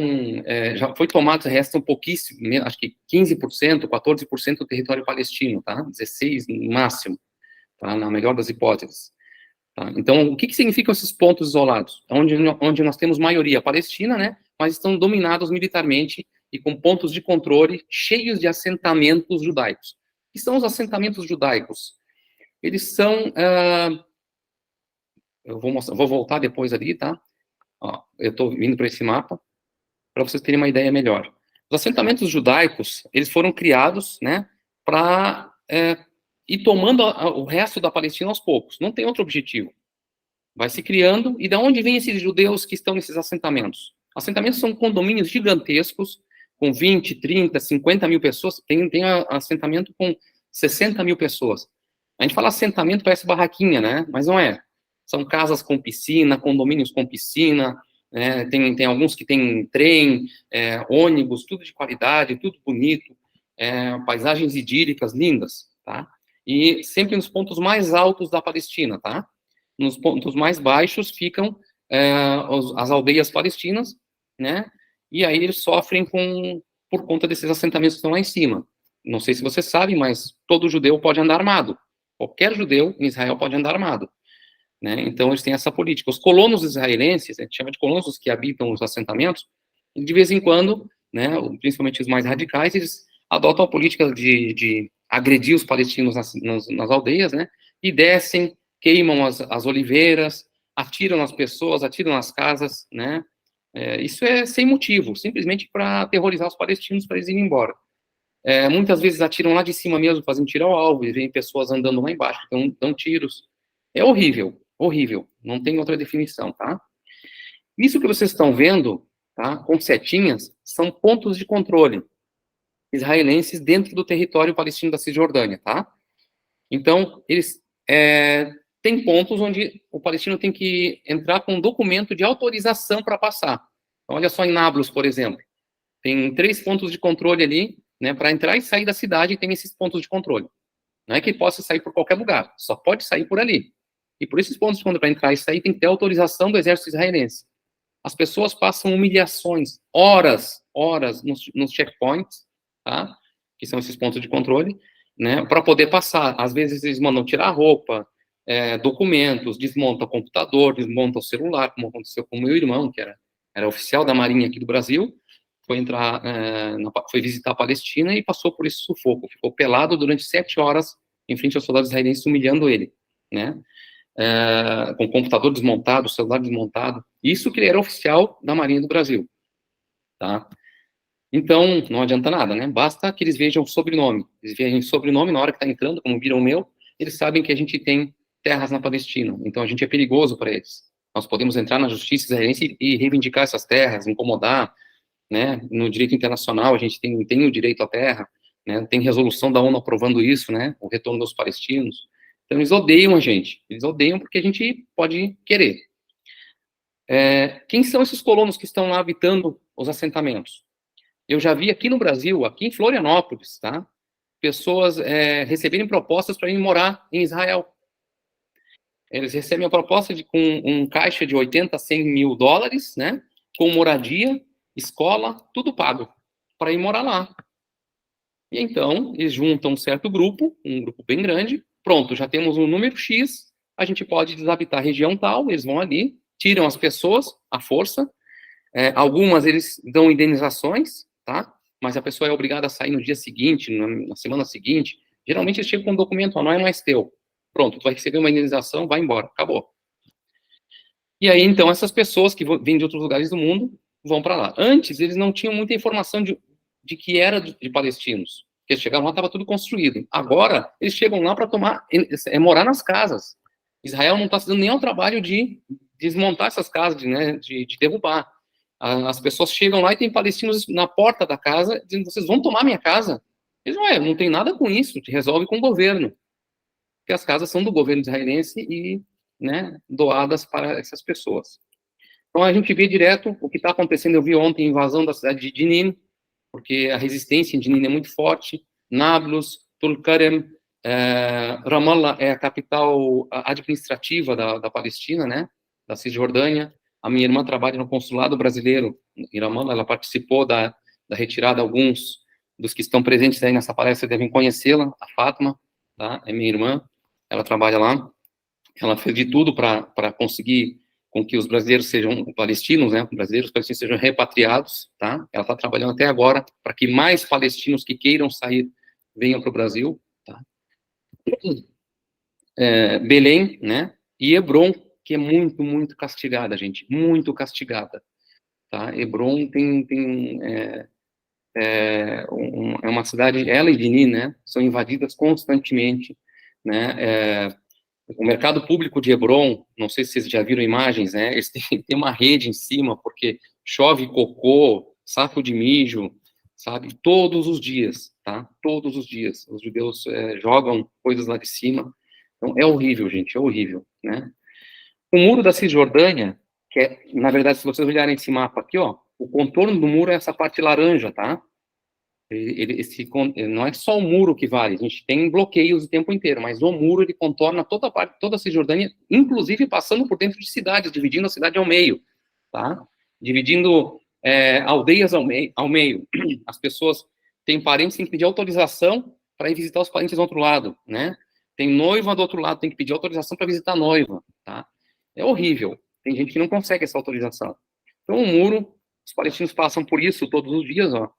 já foi tomado, resta um pouquíssimo, acho que 15%, 14% do território palestino, tá? 16% no máximo, tá? Na melhor das hipóteses. Tá? Então, o que significam esses pontos isolados? Onde nós temos maioria palestina, né? Mas estão dominados militarmente e com pontos de controle cheios de assentamentos judaicos. O que são os assentamentos judaicos? Eles são... eu vou voltar depois ali, tá? Ó, eu estou vindo para esse mapa, para vocês terem uma ideia melhor. Os assentamentos judaicos, eles foram criados, né, para ir tomando o resto da Palestina aos poucos. Não tem outro objetivo. Vai se criando, e de onde vêm esses judeus que estão nesses assentamentos? Assentamentos são condomínios gigantescos, com 20, 30, 50 mil pessoas. Tem assentamento com 60 mil pessoas. A gente fala assentamento, parece barraquinha, né? Mas não é. São casas com piscina, condomínios com piscina, né? Tem alguns que tem trem, ônibus, tudo de qualidade, tudo bonito, paisagens idílicas, lindas, tá? E sempre nos pontos mais altos da Palestina, tá? Nos pontos mais baixos ficam as aldeias palestinas, né? E aí eles sofrem por conta desses assentamentos que estão lá em cima. Não sei se você sabe, mas todo judeu pode andar armado. Qualquer judeu em Israel pode andar armado, né? Então eles têm essa política. Os colonos israelenses, a gente chama de colonos os que habitam os assentamentos, de vez em quando, né, principalmente os mais radicais, eles adotam a política de agredir os palestinos nas aldeias, né? E descem, queimam as oliveiras, atiram nas pessoas, atiram nas casas, né? Isso é sem motivo, simplesmente para aterrorizar os palestinos, para eles irem embora. Muitas vezes atiram lá de cima mesmo, fazem tiro ao alvo, e vem pessoas andando lá embaixo, então dão tiros. É horrível, horrível, não tem outra definição, tá? Isso que vocês estão vendo, tá, com setinhas, são pontos de controle israelenses dentro do território palestino da Cisjordânia, tá? Então, eles têm pontos onde o palestino tem que entrar com um documento de autorização para passar. Então, olha só em Nablus, por exemplo. Tem 3 pontos de controle ali, né, para entrar e sair da cidade, tem esses pontos de controle. Não é que possa sair por qualquer lugar, só pode sair por ali. E por esses pontos de controle para entrar e sair, tem que ter autorização do exército israelense. As pessoas passam humilhações, horas nos checkpoints, tá? Que são esses pontos de controle, né, para poder passar. Às vezes eles mandam tirar a roupa, documentos, desmonta o computador, desmonta o celular, como aconteceu com o meu irmão, que era oficial da Marinha aqui do Brasil, foi entrar, foi visitar a Palestina e passou por esse sufoco, ficou pelado durante 7 horas em frente aos soldados israelenses, humilhando ele, né? Com o computador desmontado, o celular desmontado, isso que ele era oficial da Marinha do Brasil, tá? Então, não adianta nada, né? Basta que eles vejam o sobrenome. Eles vejam o sobrenome na hora que está entrando, como viram o meu, eles sabem que a gente tem terras na Palestina. Então, a gente é perigoso para eles. Nós podemos entrar na justiça israelense e reivindicar essas terras, incomodar, né? No direito internacional, a gente tem o direito à terra, né? Tem resolução da ONU aprovando isso, né? O retorno dos palestinos. Então, eles odeiam a gente. Eles odeiam porque a gente pode querer. Quem são esses colonos que estão lá habitando os assentamentos? Eu já vi aqui no Brasil, aqui em Florianópolis, tá? Pessoas receberem propostas para ir morar em Israel. Eles recebem a proposta com um caixa de 80 a 100 mil dólares, né? Com moradia, escola, tudo pago, para ir morar lá. E então, eles juntam um certo grupo, um grupo bem grande, pronto, já temos um número X, a gente pode desabitar a região tal, eles vão ali, tiram as pessoas, à força, algumas eles dão indenizações, tá? Mas a pessoa é obrigada a sair no dia seguinte, na semana seguinte. Geralmente eles chegam com um documento, não é mais teu. Pronto, tu vai receber uma indenização, vai embora, acabou. E aí, então, essas pessoas que vêm de outros lugares do mundo vão para lá. Antes, eles não tinham muita informação de que era de palestinos. Porque eles chegaram lá, estava tudo construído. Agora, eles chegam lá para morar nas casas. Israel não está se dando nem ao trabalho de desmontar essas casas, de derrubar. As pessoas chegam lá e tem palestinos na porta da casa dizendo, vocês vão tomar minha casa? Eles não tem nada com isso, te resolve com o governo. Porque as casas são do governo israelense e, né, doadas para essas pessoas. Então, a gente vê direto o que está acontecendo. Eu vi ontem a invasão da cidade de Jenin, porque a resistência em Jenin é muito forte. Nablus, Tulkarem, Ramallah é a capital administrativa da Palestina, né, da Cisjordânia. A minha irmã trabalha no consulado brasileiro em Ramallah, ela participou da retirada. Alguns dos que estão presentes aí nessa palestra devem conhecê-la, a Fátima, tá? É minha irmã, ela trabalha lá. Ela fez de tudo para conseguir com que os brasileiros sejam palestinos, né? Brasileiros palestinos sejam repatriados, tá? Ela está trabalhando até agora para que mais palestinos que queiram sair venham para o Brasil, tá? Belém, né? E Hebron, que é muito, muito castigada, gente, muito castigada, tá? Hebron é uma cidade, ela e Jenin, né? São invadidas constantemente, né? O mercado público de Hebron, não sei se vocês já viram imagens, né? Eles têm uma rede em cima, porque chove cocô, saco de mijo, sabe? Todos os dias, tá? Todos os dias. Os judeus jogam coisas lá de cima. Então, é horrível, gente, é horrível, né? O muro da Cisjordânia, que na verdade, se vocês olharem esse mapa aqui, ó, o contorno do muro é essa parte laranja, tá? Não é só o muro que vale, a gente tem bloqueios o tempo inteiro, mas o muro ele contorna toda a parte, toda a Cisjordânia, inclusive passando por dentro de cidades, dividindo a cidade ao meio, tá? Dividindo aldeias ao meio. As pessoas têm parentes que têm que pedir autorização para ir visitar os parentes do outro lado, né? Tem noiva do outro lado, tem que pedir autorização para visitar a noiva, tá? É horrível. Tem gente que não consegue essa autorização. Então, o muro, os palestinos passam por isso todos os dias, ó.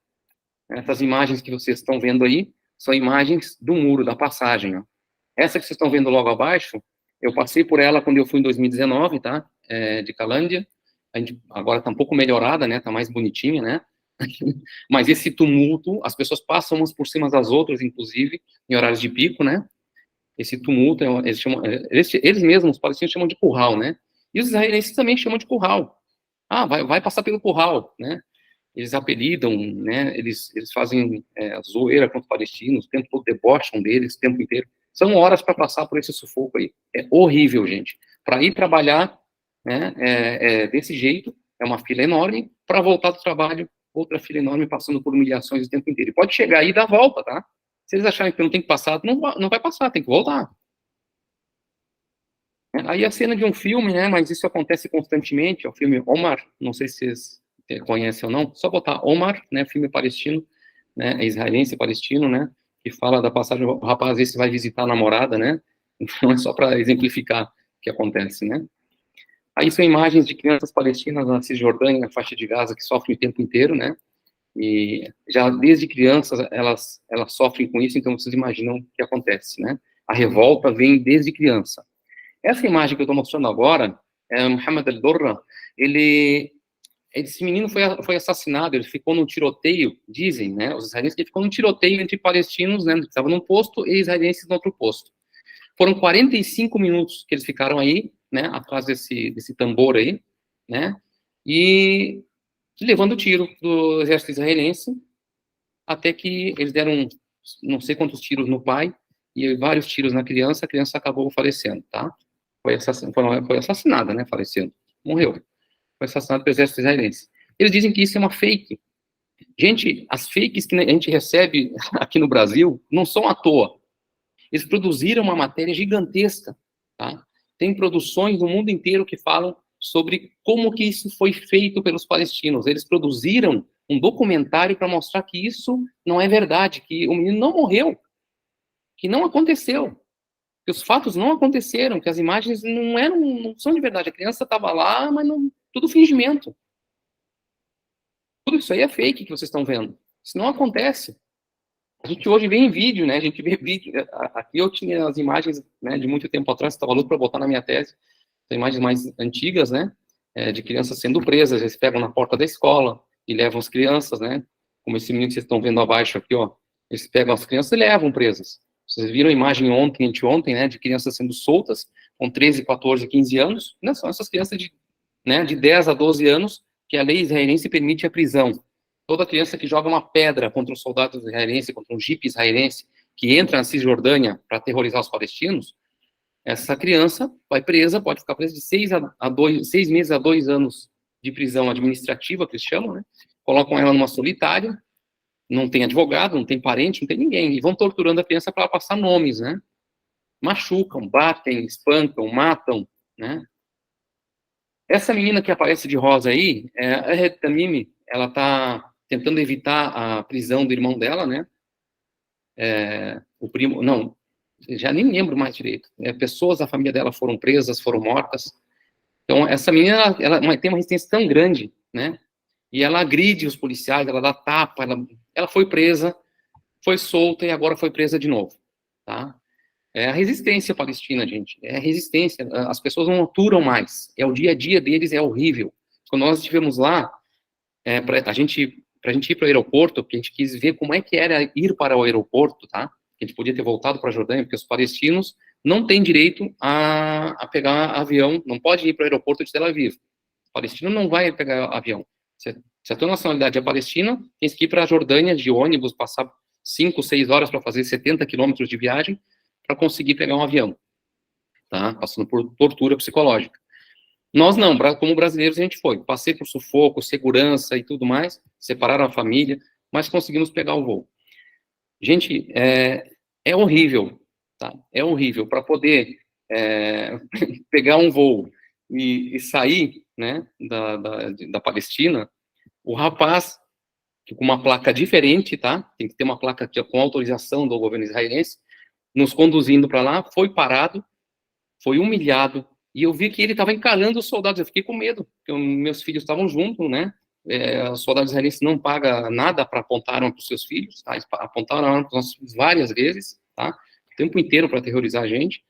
Essas imagens que vocês estão vendo aí são imagens do muro, da passagem. Ó. Essa que vocês estão vendo logo abaixo, eu passei por ela quando eu fui em 2019, tá? De Calândia. A gente agora está um pouco melhorada, né? Está mais bonitinha, né? Mas esse tumulto, as pessoas passam umas por cima das outras, inclusive, em horários de pico, né? Esse tumulto, eles mesmos, os palestinos chamam de curral, né? E os israelenses também chamam de curral. Ah, vai passar pelo curral, né? Eles apelidam, né, eles fazem zoeira contra os palestinos, o tempo todo debocham deles, o tempo inteiro. São horas para passar por esse sufoco aí. É horrível, gente. Para ir trabalhar, né, desse jeito, é uma fila enorme. Para voltar do trabalho, outra fila enorme, passando por humilhações o tempo inteiro. E pode chegar aí e dar volta, tá? Se eles acharem que não tem que passar, não vai passar, tem que voltar. Aí a cena de um filme, né, mas isso acontece constantemente, é o filme Omar, não sei se vocês conhecem ou não, só botar Omar, né, filme palestino, né, israelense palestino, né, que fala da passagem, o rapaz esse vai visitar a namorada, né, Então, é só para exemplificar o que acontece, né? Aí são imagens de crianças palestinas na Cisjordânia, na faixa de Gaza, que sofrem o tempo inteiro, né? E já desde crianças elas sofrem com isso, então vocês imaginam o que acontece, né? A revolta vem desde criança. Essa imagem que eu estou mostrando agora, Mohamed al-Durra, esse menino foi assassinado, ele ficou num tiroteio, dizem, né, os israelenses, que ele ficou num tiroteio entre palestinos, né, que estavam num posto, e israelenses no outro posto. Foram 45 minutos que eles ficaram aí, né, atrás desse tambor aí, né, e levando tiro do exército israelense, até que eles deram não sei quantos tiros no pai, e vários tiros na criança, a criança acabou falecendo, tá? Foi assassinada, né, falecendo, morreu. Foi assassinado pelo exército israelense. Eles dizem que isso é uma fake. Gente, as fakes que a gente recebe aqui no Brasil não são à toa. Eles produziram uma matéria gigantesca, tá? Tem produções no mundo inteiro que falam sobre como que isso foi feito pelos palestinos. Eles produziram um documentário para mostrar que isso não é verdade, que o menino não morreu, que não aconteceu, que os fatos não aconteceram, que as imagens não são de verdade. A criança estava lá, mas não, tudo fingimento. Tudo isso aí é fake que vocês estão vendo. Isso não acontece. A gente hoje vê em vídeo, né? A gente vê vídeo. Aqui eu tinha as imagens, né, de muito tempo atrás, estava louco para botar na minha tese. São imagens mais antigas, né? De crianças sendo presas. Eles pegam na porta da escola e levam as crianças, né? Como esse menino que vocês estão vendo abaixo aqui, ó. Eles pegam as crianças e levam presas. Vocês viram a imagem ontem, anteontem, né? De crianças sendo soltas, com 13, 14, 15 anos. Não são essas crianças de 10 a 12 anos que a lei israelense permite a prisão. Toda criança que joga uma pedra contra um soldado israelense, contra um jipe israelense, que entra na Cisjordânia para aterrorizar os palestinos, essa criança vai presa, pode ficar presa de 6 meses a 2 anos de prisão administrativa, que eles chamam, né? Colocam ela numa solitária, não tem advogado, não tem parente, não tem ninguém, e vão torturando a criança para ela passar nomes, né? Machucam, batem, espancam, matam, né? Essa menina que aparece de rosa aí, a Red Tamimi, ela tá tentando evitar a prisão do irmão dela, né? O primo, não, já nem lembro mais direito. Pessoas da família dela foram presas, foram mortas. Então, essa menina, ela tem uma resistência tão grande, né? E ela agride os policiais, ela dá tapa, ela foi presa, foi solta e agora foi presa de novo, tá? É a resistência palestina, gente. É a resistência. As pessoas não aturam mais. É o dia a dia deles, é horrível. Quando nós estivemos lá, para a gente ir para o aeroporto, porque a gente quis ver como é que era ir para o aeroporto, tá? A gente podia ter voltado para a Jordânia, porque os palestinos não têm direito a pegar avião, não pode ir para o aeroporto de Tel Aviv. O palestino não vai pegar avião. Se a tua nacionalidade é palestina, tem que ir para a Jordânia de ônibus, passar 5, 6 horas para fazer 70 quilômetros de viagem, para conseguir pegar um avião, tá? Passando por tortura psicológica. Nós não, como brasileiros a gente foi. Passei por sufoco, segurança e tudo mais, separaram a família, mas conseguimos pegar o voo. Gente, é horrível, tá? É horrível. Para poder pegar um voo e sair, né, da Palestina, o rapaz, com uma placa diferente, tá? Tem que ter uma placa com autorização do governo israelense, nos conduzindo para lá, foi parado, foi humilhado, e eu vi que ele estava encarando os soldados. Eu fiquei com medo, porque meus filhos estavam juntos, né? Os soldados israelenses não pagam nada para apontar arma para os seus filhos, tá? Eles apontaram arma para os nossos filhos várias vezes, tá? O tempo inteiro para aterrorizar a gente.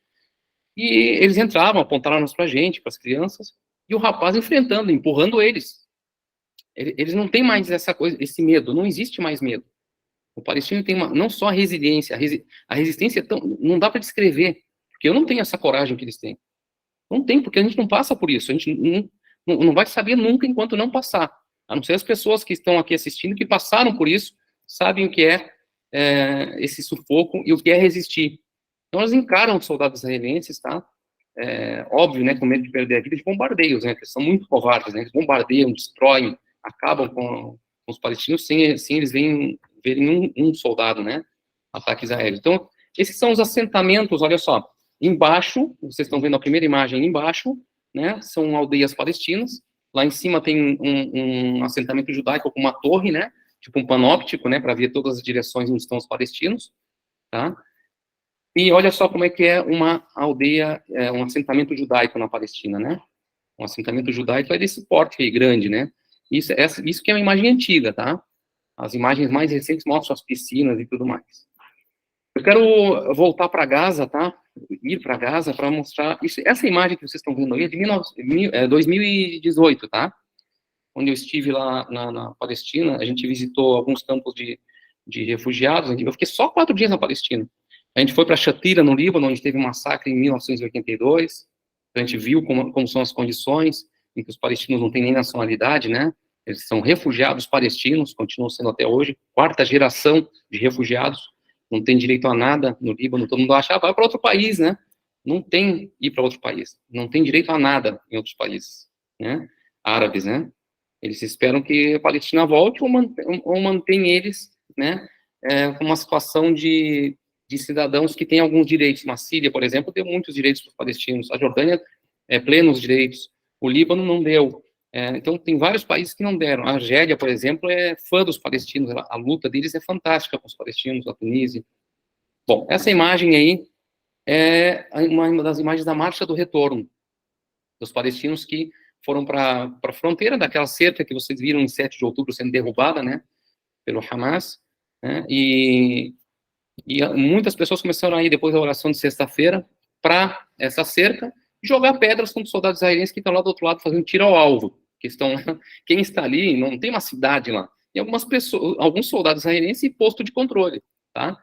E eles entravam, apontaram armas para a gente, para as crianças, e o rapaz enfrentando, empurrando eles. Eles não têm mais essa coisa, esse medo, não existe mais medo. O palestino tem não só a resiliência, a resistência não dá para descrever, porque eu não tenho essa coragem que eles têm. Não tem, porque a gente não passa por isso, a gente não vai saber nunca enquanto não passar. A não ser as pessoas que estão aqui assistindo, que passaram por isso, sabem o que esse sufoco e o que é resistir. Então elas encaram os soldados israelenses, tá? Óbvio, né, com medo de perder a vida, de bombardeios, né, que são muito covardes, né, eles bombardeiam, destroem, acabam com os palestinos sem eles verem um soldado, né, ataques aéreos. Então, esses são os assentamentos, olha só, embaixo, vocês estão vendo a primeira imagem embaixo, né, são aldeias palestinas, lá em cima tem um assentamento judaico com uma torre, né, tipo um panóptico, né, para ver todas as direções onde estão os palestinos, tá? E olha só como é que é uma aldeia, um assentamento judaico na Palestina, né? Um assentamento judaico é desse porte aí, grande, né? Isso que é uma imagem antiga, tá? As imagens mais recentes mostram as piscinas e tudo mais. Eu quero voltar para Gaza, tá? Ir para Gaza para mostrar isso. Essa imagem que vocês estão vendo aí é de 2018, tá? Onde eu estive lá na Palestina, a gente visitou alguns campos de refugiados. Eu fiquei só 4 dias na Palestina. A gente foi para Shatila, no Líbano, onde teve um massacre em 1982. A gente viu como são as condições em que os palestinos não têm nem nacionalidade, né? Eles são refugiados palestinos, continuam sendo até hoje, 4ª geração de refugiados, não tem direito a nada no Líbano. Todo mundo acha, vai para outro país, né? Não tem ir para outro país, não tem direito a nada em outros países, né? Árabes, né? Eles esperam que a Palestina volte ou mantém eles, né, com uma situação de cidadãos que têm alguns direitos. Na Síria, por exemplo, deu muitos direitos para os palestinos. A Jordânia, plenos direitos. O Líbano não deu. Então, tem vários países que não deram. A Argélia, por exemplo, é fã dos palestinos. A luta deles é fantástica com os palestinos, a Tunísia. Bom, essa imagem aí é uma das imagens da Marcha do Retorno, dos palestinos que foram para a fronteira daquela cerca que vocês viram em 7 de outubro sendo derrubada, né, pelo Hamas, né, e muitas pessoas começaram a ir depois da oração de sexta-feira para essa cerca jogar pedras contra os soldados israelenses que estão lá do outro lado fazendo tiro ao alvo, que estão quem está ali, não tem uma cidade lá, e alguns soldados israelenses e posto de controle, tá,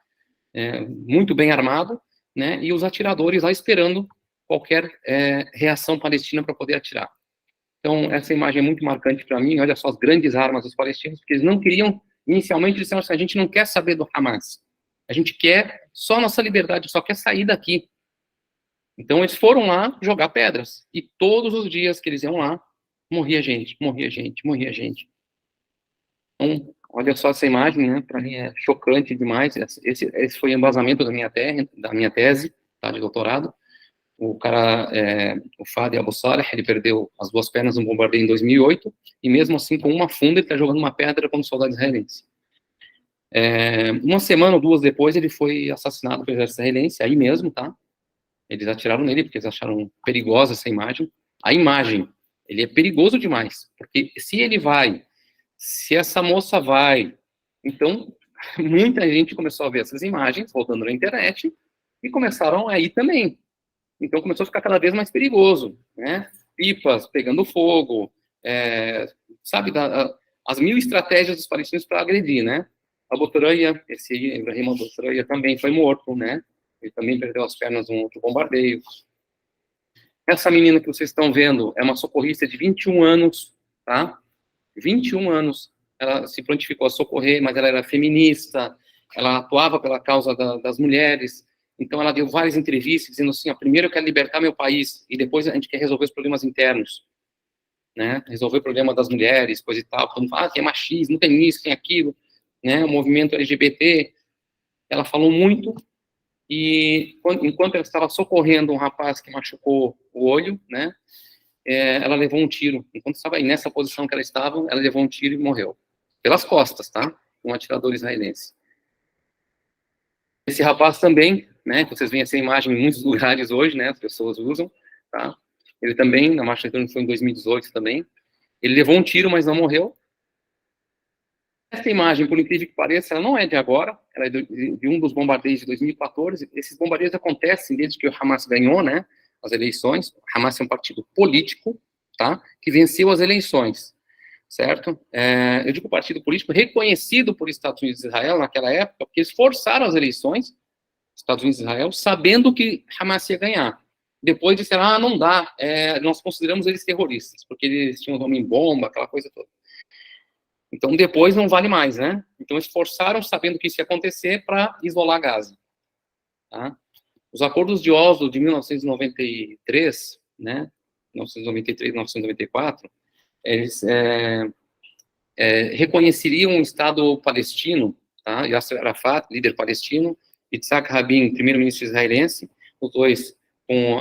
muito bem armado, né, e os atiradores lá esperando qualquer reação palestina para poder atirar. Então, essa imagem é muito marcante para mim. Olha só as grandes armas dos palestinos, porque eles não queriam, inicialmente, eles disseram assim, a gente não quer saber do Hamas. A gente quer só nossa liberdade, só quer sair daqui. Então, eles foram lá jogar pedras. E todos os dias que eles iam lá, morria gente, morria gente, morria gente. Então, olha só essa imagem, né? Para mim é chocante demais. Esse foi o embasamento da minha tese, tá, de doutorado. O cara, o Fadi Abu Saleh, ele perdeu as 2 pernas no bombardeio em 2008, e mesmo assim, com uma funda, ele está jogando uma pedra contra os soldados israelenses. Uma semana ou 2 depois, ele foi assassinado pelo exército israelense, aí mesmo, tá? Eles atiraram nele, porque eles acharam perigosa essa imagem. A imagem, ele é perigoso demais, porque se essa moça vai, então, muita gente começou a ver essas imagens, voltando na internet, e começaram a ir também. Então começou a ficar cada vez mais perigoso, né? Pipas pegando fogo, sabe, as 1000 estratégias dos palestinos para agredir, né? Abu Thuraya, esse Ibrahim Abu Thuraya também foi morto, né? Ele também perdeu as pernas num outro bombardeio. Essa menina que vocês estão vendo é uma socorrista de 21 anos, tá? 21 anos. Ela se prontificou a socorrer, mas ela era feminista, ela atuava pela causa das mulheres. Então, ela deu várias entrevistas dizendo assim, primeiro eu quero libertar meu país, e depois a gente quer resolver os problemas internos, né? Resolver o problema das mulheres, coisa e tal. Todo mundo fala, tem machismo, tem isso, tem aquilo, né? O movimento LGBT. Ela falou muito, e enquanto ela estava socorrendo um rapaz que machucou o olho, né? Ela levou um tiro. Enquanto estava aí nessa posição que ela estava, ela levou um tiro e morreu. Pelas costas, tá? Um atirador israelense. Esse rapaz também, né, que vocês veem essa imagem em muitos lugares hoje, né, as pessoas usam, tá? Ele também, na marcha de retorno, foi em 2018 também. Ele levou um tiro, mas não morreu. Essa imagem, por incrível que pareça, ela não é de agora, ela é de um dos bombardeios de 2014. Esses bombardeios acontecem desde que o Hamas ganhou, né, as eleições. O Hamas é um partido político, tá, que venceu as eleições, certo? Eu digo partido político reconhecido por Estados Unidos e Israel naquela época, porque eles forçaram as eleições, Estados Unidos e Israel, sabendo que Hamas ia ganhar. Depois disseram, não dá, nós consideramos eles terroristas, porque eles tinham homem-bomba, aquela coisa toda. Então, depois não vale mais, né? Então, eles forçaram, sabendo que isso ia acontecer, para isolar Gaza. Tá? Os acordos de Oslo de 1993, né? 1993, 1994, eles reconheceriam um Estado palestino, tá? Yasser Arafat, líder palestino, Yitzhak Rabin, primeiro-ministro israelense, os dois com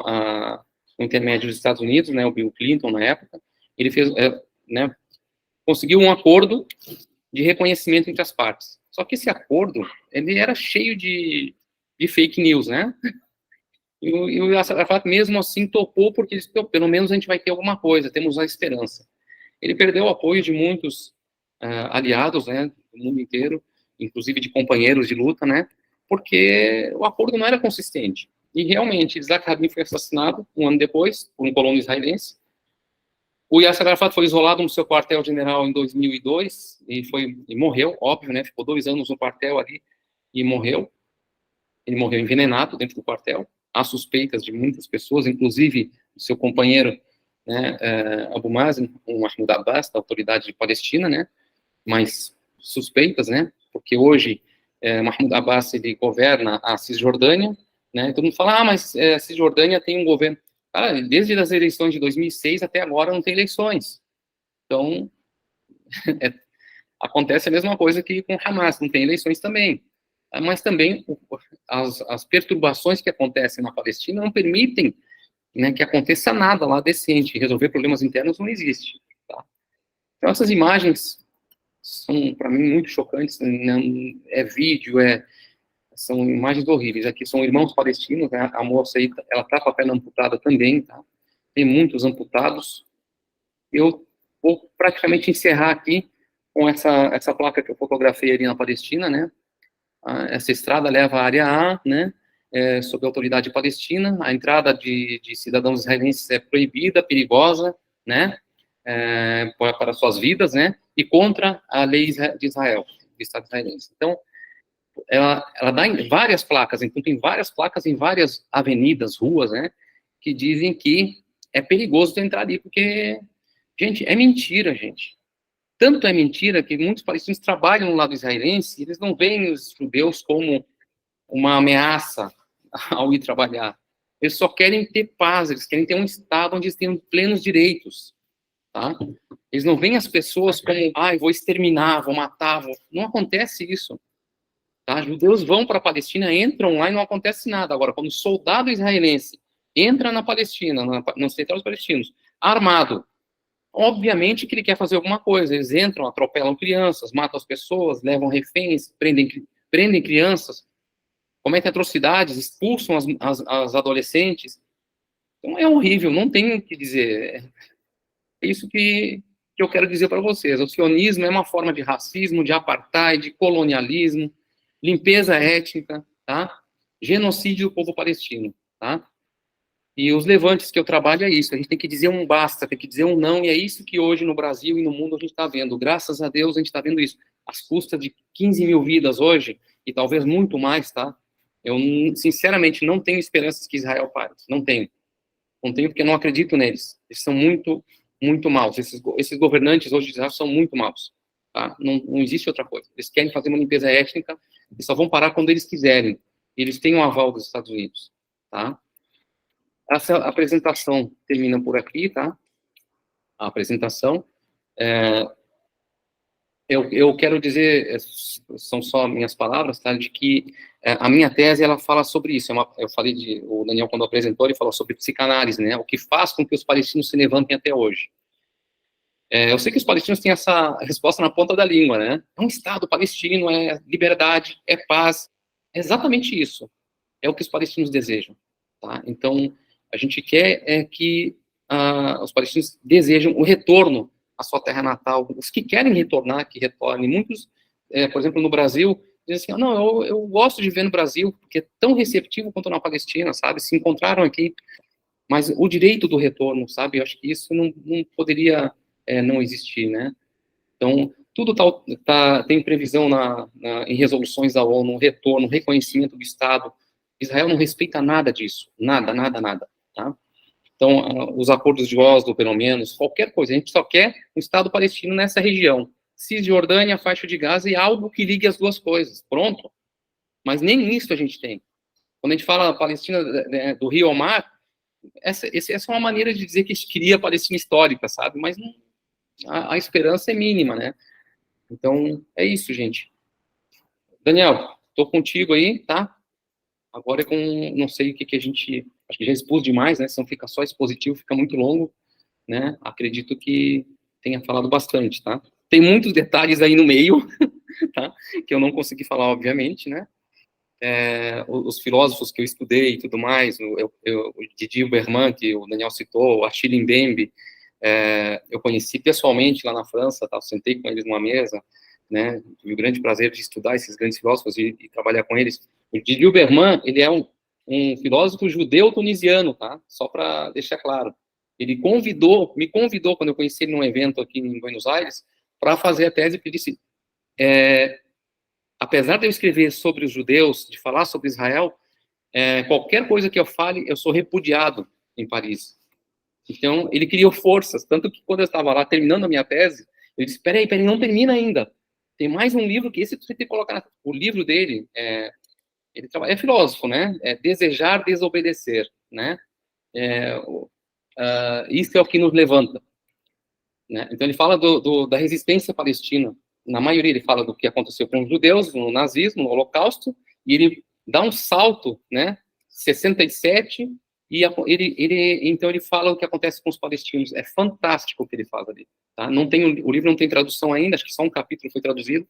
o intermédio dos Estados Unidos, né, o Bill Clinton na época. Ele fez, né, conseguiu um acordo de reconhecimento entre as partes. Só que esse acordo, ele era cheio de de fake news, né? E o Yasser Arafat mesmo assim topou, porque disse, pelo menos a gente vai ter alguma coisa, temos a esperança. Ele perdeu o apoio de muitos aliados, né, do mundo inteiro, inclusive de companheiros de luta, né, porque o acordo não era consistente. E realmente, Isaac Rabin foi assassinado um ano depois por um colono israelense. O Yasser Arafat foi isolado no seu quartel-general em 2002 e morreu, óbvio, né, ficou 2 anos no quartel ali e morreu. Ele morreu envenenado dentro do quartel. Há suspeitas de muitas pessoas, inclusive do seu companheiro, né, Abu Mazen, o Mahmoud Abbas, da autoridade palestina, né, mas suspeitas, né, porque hoje Mahmoud Abbas, ele governa a Cisjordânia, né, todo mundo fala, mas a Cisjordânia tem um governo. Cara, desde as eleições de 2006 até agora não tem eleições. Então, acontece a mesma coisa que com Hamas, não tem eleições também. Mas também as perturbações que acontecem na Palestina não permitem, né, que aconteça nada lá decente. Resolver problemas internos não existe. Tá? Então, essas imagens são, para mim, muito chocantes. Né? É vídeo, são imagens horríveis. Aqui são irmãos palestinos, né? A moça aí, ela tá com a perna amputada também, tá? Tem muitos amputados. Eu vou praticamente encerrar aqui com essa placa que eu fotografei ali na Palestina, né? Essa estrada leva à área A, né? Sob a autoridade palestina. A entrada de cidadãos israelenses é proibida, perigosa, né? Para suas vidas, né? E contra a lei de Israel, do Estado israelense. Então, ela dá em várias placas, então tem várias placas em várias avenidas, ruas, né, que dizem que é perigoso entrar ali, porque, gente, é mentira, gente. Tanto é mentira que muitos palestinos trabalham no lado israelense e eles não veem os judeus como uma ameaça ao ir trabalhar. Eles só querem ter paz, eles querem ter um Estado onde eles tenham plenos direitos, tá? Eles não veem as pessoas como, vou exterminar, vou matar, não acontece isso. Tá? Judeus vão para a Palestina, entram lá e não acontece nada. Agora, quando o soldado israelense entra na Palestina, nos territórios palestinos, armado, obviamente que ele quer fazer alguma coisa. Eles entram, atropelam crianças, matam as pessoas, levam reféns, prendem crianças, cometem atrocidades, expulsam as adolescentes. Então é horrível, não tem o que dizer. É isso que eu quero dizer para vocês. O sionismo é uma forma de racismo, de apartheid, de colonialismo, limpeza étnica, tá? Genocídio do povo palestino, tá? E os levantes que eu trabalho é isso, a gente tem que dizer um basta, tem que dizer um não, e é isso que hoje no Brasil e no mundo a gente está vendo. Graças a Deus a gente está vendo isso. Às custas de 15 mil vidas hoje, e talvez muito mais, tá? Eu, sinceramente, não tenho esperanças que Israel pare. Não tenho. Não tenho porque eu não acredito neles. Eles são muito, muito maus. Esses governantes hoje de Israel são muito maus. Tá? Não existe outra coisa. Eles querem fazer uma limpeza étnica e só vão parar quando eles quiserem. Eles têm um aval dos Estados Unidos. Tá? Essa apresentação termina por aqui, tá? A apresentação. Eu quero dizer, são só minhas palavras, tá? De que a minha tese, ela fala sobre isso. Eu falei o Daniel, quando apresentou, ele falou sobre psicanálise, né? O que faz com que os palestinos se levantem até hoje. Eu sei que os palestinos têm essa resposta na ponta da língua, né? É um Estado palestino, é liberdade, é paz. É exatamente isso. É o que os palestinos desejam, tá? Então, a gente quer que os palestinos desejam o retorno à sua terra natal. Os que querem retornar, que retornem. Muitos, por exemplo, no Brasil, dizem assim, não, eu gosto de ver no Brasil, porque é tão receptivo quanto na Palestina, sabe? Se encontraram aqui. Mas o direito do retorno, sabe? Eu acho que isso não poderia não existir, né? Então, tudo tem previsão em resoluções da ONU, retorno, reconhecimento do Estado. Israel não respeita nada disso, nada, nada, nada, tá? Então, os acordos de Oslo, pelo menos, qualquer coisa, a gente só quer um Estado palestino nessa região. Cisjordânia, faixa de Gaza e algo que ligue as duas coisas, pronto. Mas nem isso a gente tem. Quando a gente fala Palestina do rio ao mar, essa é uma maneira de dizer que a gente queria a Palestina histórica, sabe? Mas não, a esperança é mínima, né? Então, é isso, gente. Daniel, tô contigo aí, tá? Agora não sei o que a gente, acho que já expus demais, né? Se não fica só expositivo, fica muito longo, né? Acredito que tenha falado bastante, tá? Tem muitos detalhes aí no meio, tá? Que eu não consegui falar, obviamente, né? os filósofos que eu estudei e tudo mais, o Didi Uberman, que o Daniel citou, o Achille Mbembe, eu conheci pessoalmente lá na França, tá? Sentei com eles numa mesa, né? Tive o grande prazer de estudar esses grandes filósofos e trabalhar com eles. O Didi Uberman, ele é um filósofo judeu tunisiano, tá? Só para deixar claro. Ele me convidou, quando eu conheci ele num evento aqui em Buenos Aires, para fazer a tese, porque ele disse, apesar de eu escrever sobre os judeus, de falar sobre Israel, qualquer coisa que eu fale, eu sou repudiado em Paris. Então, ele criou forças, tanto que quando eu estava lá terminando a minha tese, eu disse, peraí, não termina ainda. Tem mais um livro que esse você tem que colocar. O livro dele, ele é filósofo, né? Desejar Desobedecer, né? Isso é o que nos levanta. Né? Então, ele fala da resistência palestina. Na maioria, ele fala do que aconteceu com os judeus no nazismo, no Holocausto, e ele dá um salto, né? 67, e então ele fala o que acontece com os palestinos. É fantástico o que ele fala ali. Tá? O livro não tem tradução ainda, acho que só um capítulo foi traduzido.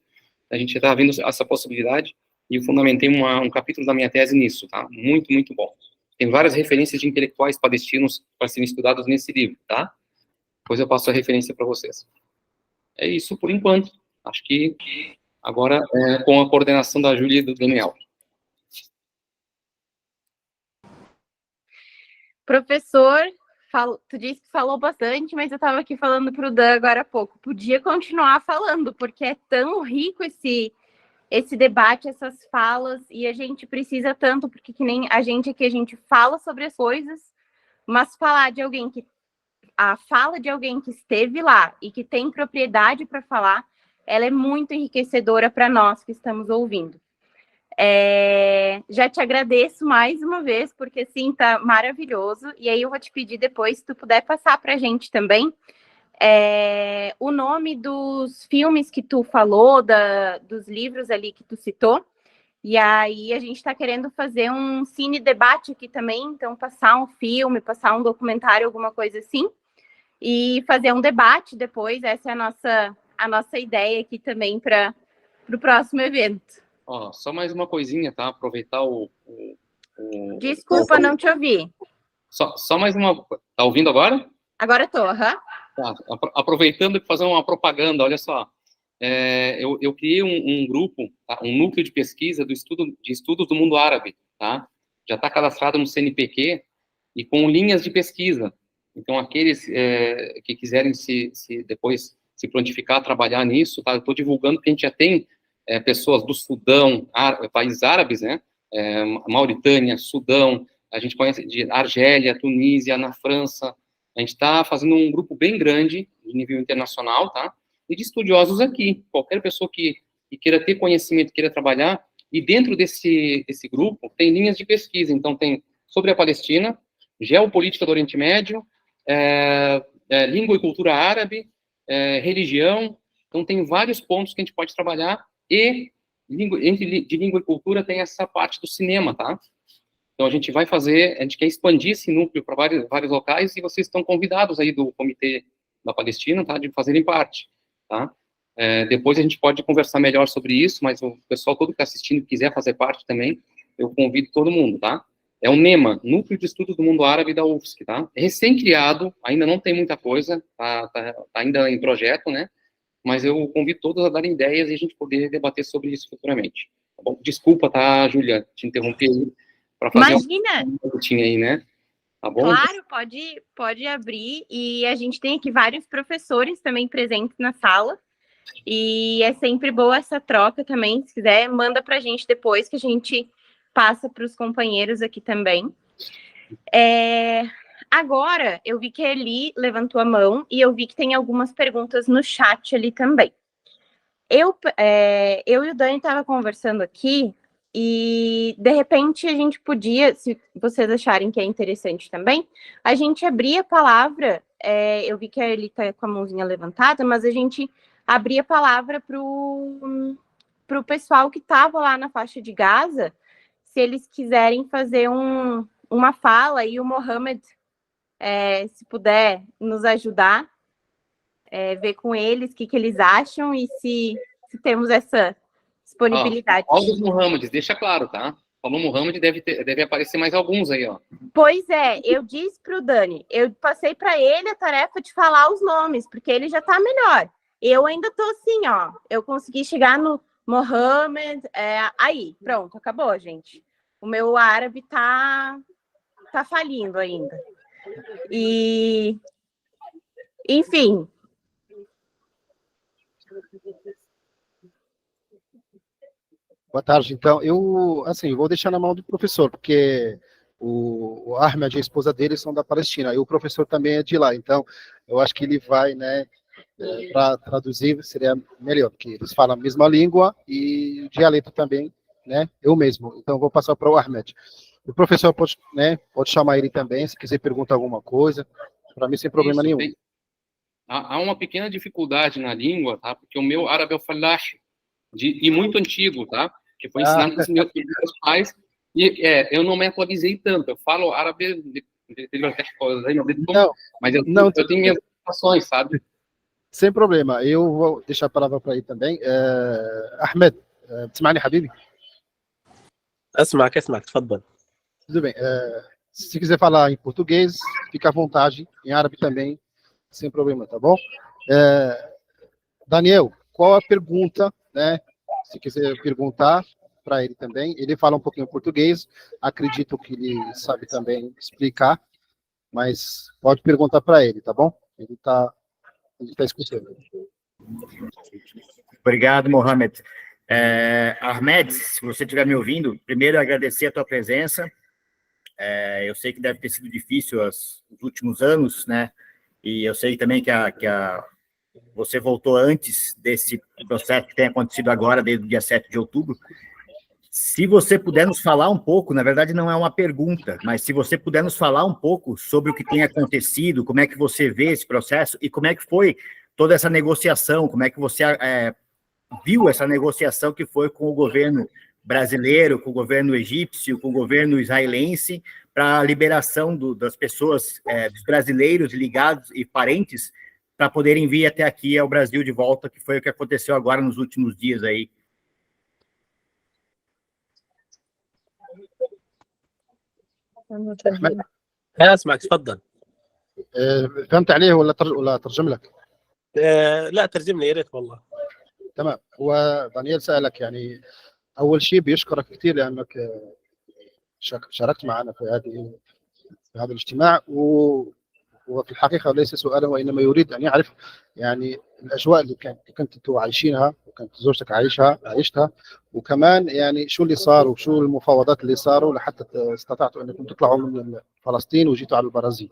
A gente está vendo essa possibilidade, e eu fundamentei um capítulo da minha tese nisso. Tá? Muito, muito bom. Tem várias referências de intelectuais palestinos para serem estudados nesse livro. Tá? Depois eu passo a referência para vocês. É isso por enquanto. Acho que agora com a coordenação da Júlia e do Daniel. Professor, tu disse que falou bastante, mas eu estava aqui falando para o Dan agora há pouco. Podia continuar falando, porque é tão rico esse debate, essas falas, e a gente precisa tanto, porque que nem a gente aqui, a gente fala sobre as coisas, mas falar de alguém a fala de alguém que esteve lá e que tem propriedade para falar, ela é muito enriquecedora para nós que estamos ouvindo. Já te agradeço mais uma vez, porque sim, tá maravilhoso. E aí eu vou te pedir depois, se tu puder passar para a gente também, o nome dos filmes que tu falou, dos livros ali que tu citou. E aí a gente está querendo fazer um cine debate aqui também, então passar um filme, passar um documentário, alguma coisa assim, e fazer um debate depois. Essa é a nossa ideia aqui também para o próximo evento. Só mais uma coisinha, tá? Aproveitar Desculpa, não te ouvi. Só mais uma... Tá ouvindo agora? Agora tô, Tá. Aproveitando e fazer uma propaganda, olha só. Eu criei um grupo, tá? Um núcleo de pesquisa de estudos do mundo árabe, tá? Já está cadastrado no CNPq e com linhas de pesquisa. Então, aqueles que quiserem depois se prontificar a trabalhar nisso, tá? Eu estou divulgando que a gente já tem pessoas do Sudão, países árabes, né? Mauritânia, Sudão, a gente conhece de Argélia, Tunísia, na França. A gente está fazendo um grupo bem grande, de nível internacional, tá? E de estudiosos aqui. Qualquer pessoa que queira ter conhecimento, queira trabalhar, e dentro desse grupo tem linhas de pesquisa. Então, tem sobre a Palestina, geopolítica do Oriente Médio, língua e cultura árabe, religião. Então, tem vários pontos que a gente pode trabalhar, e de língua e cultura tem essa parte do cinema, tá? Então, a gente quer expandir esse núcleo para vários locais, e vocês estão convidados aí do Comitê da Palestina, tá? De fazerem parte, tá? Depois a gente pode conversar melhor sobre isso, mas o pessoal todo que está assistindo quiser fazer parte também, eu convido todo mundo, tá? É o NEMA, Núcleo de Estudos do Mundo Árabe da UFSC, tá? É recém-criado, ainda não tem muita coisa, tá ainda em projeto, né? Mas eu convido todos a darem ideias e a gente poder debater sobre isso futuramente. Tá bom? Desculpa, tá, Júlia, te interromper para fazer Imagina! uma rotina aí, né? Tá bom? Claro, pode abrir, e a gente tem aqui vários professores também presentes na sala, e é sempre boa essa troca também. Se quiser, manda para a gente depois, que a gente passa para os companheiros aqui também. Agora, eu vi que a Eli levantou a mão, e eu vi que tem algumas perguntas no chat ali também. Eu e o Dani estavam conversando aqui, e de repente a gente podia, se vocês acharem que é interessante também, a gente abrir a palavra. Eu vi que a Eli está com a mãozinha levantada, mas a gente abrir a palavra para o pessoal que estava lá na faixa de Gaza, se eles quiserem fazer uma fala, e o Mohamed, se puder nos ajudar, ver com eles o que eles acham, e se temos essa disponibilidade. Qual dos Muhammads? Deixa claro, tá? Falou Muhammad, deve aparecer mais alguns aí, ó. Pois é, eu disse para o Dani, eu passei para ele a tarefa de falar os nomes, porque ele já está melhor. Eu ainda estou assim, ó. Eu consegui chegar no Mohammed, aí, pronto, acabou, gente. O meu árabe tá falindo ainda. E, enfim. Boa tarde. Então, eu vou deixar na mão do professor, porque o Ahmed e a esposa dele são da Palestina, e o professor também é de lá. Então, eu acho que ele vai, né, para traduzir seria melhor, porque eles falam a mesma língua e o dialeto também, né, eu mesmo. Então, eu vou passar para o Ahmed. O professor pode chamar ele também, se quiser perguntar alguma coisa, para mim sem problema nenhum. Há uma pequena dificuldade na língua, tá? Porque o meu árabe é o falah, e muito antigo, tá? Que foi ensinado pelos meus pais, e eu não me atualizei tanto. Eu falo árabe mas eu tenho minhas situações, sabe? Sem problema. Eu vou deixar a palavra para ele também. Ahmed, بتسمعني حبيبي؟ اسمعك تفضل. Tudo bem. Se quiser falar em português, fica à vontade. Em árabe também, sem problema, tá bom? Daniel, qual a pergunta, né? Se quiser perguntar para ele também. Ele fala um pouquinho português. Acredito que ele sabe também explicar, mas pode perguntar para ele, tá bom? Ele está escutando. Obrigado, Mohamed. Ahmed, se você estiver me ouvindo, primeiro agradecer a tua presença. Eu sei que deve ter sido difícil os últimos anos, né? E eu sei também que você voltou antes desse processo que tem acontecido agora, desde o dia 7 de outubro. Se você puder nos falar um pouco, na verdade não é uma pergunta, mas se você puder nos falar um pouco sobre o que tem acontecido, como é que você vê esse processo e como é que foi toda essa negociação, como é que você viu essa negociação que foi com o governo brasileiro, com o governo egípcio, com o governo israelense, para a liberação das pessoas, dos brasileiros ligados e parentes, para poderem vir até aqui ao Brasil de volta, que foi o que aconteceu agora nos últimos dias aí. أنا أسمعك تفضل. فهمت عليه ولا ترجم لك؟ لا ترجم لي يا ريت والله. تمام. هو دانيال سألك يعني أول شيء بيشكرك كثير لأنك شاركت معنا في هذا الاجتماع، وفي الحقيقة ليس سؤالا وإنما يريد أن يعرف يعني الأجواء اللي كنت أنتم عايشينها وكانت زوجتك عايشتها، وكمان يعني شو اللي صار وشو المفاوضات اللي صاروا لحتى استطعتوا أنكم تطلعوا من فلسطين وجيتوا على البرازيل.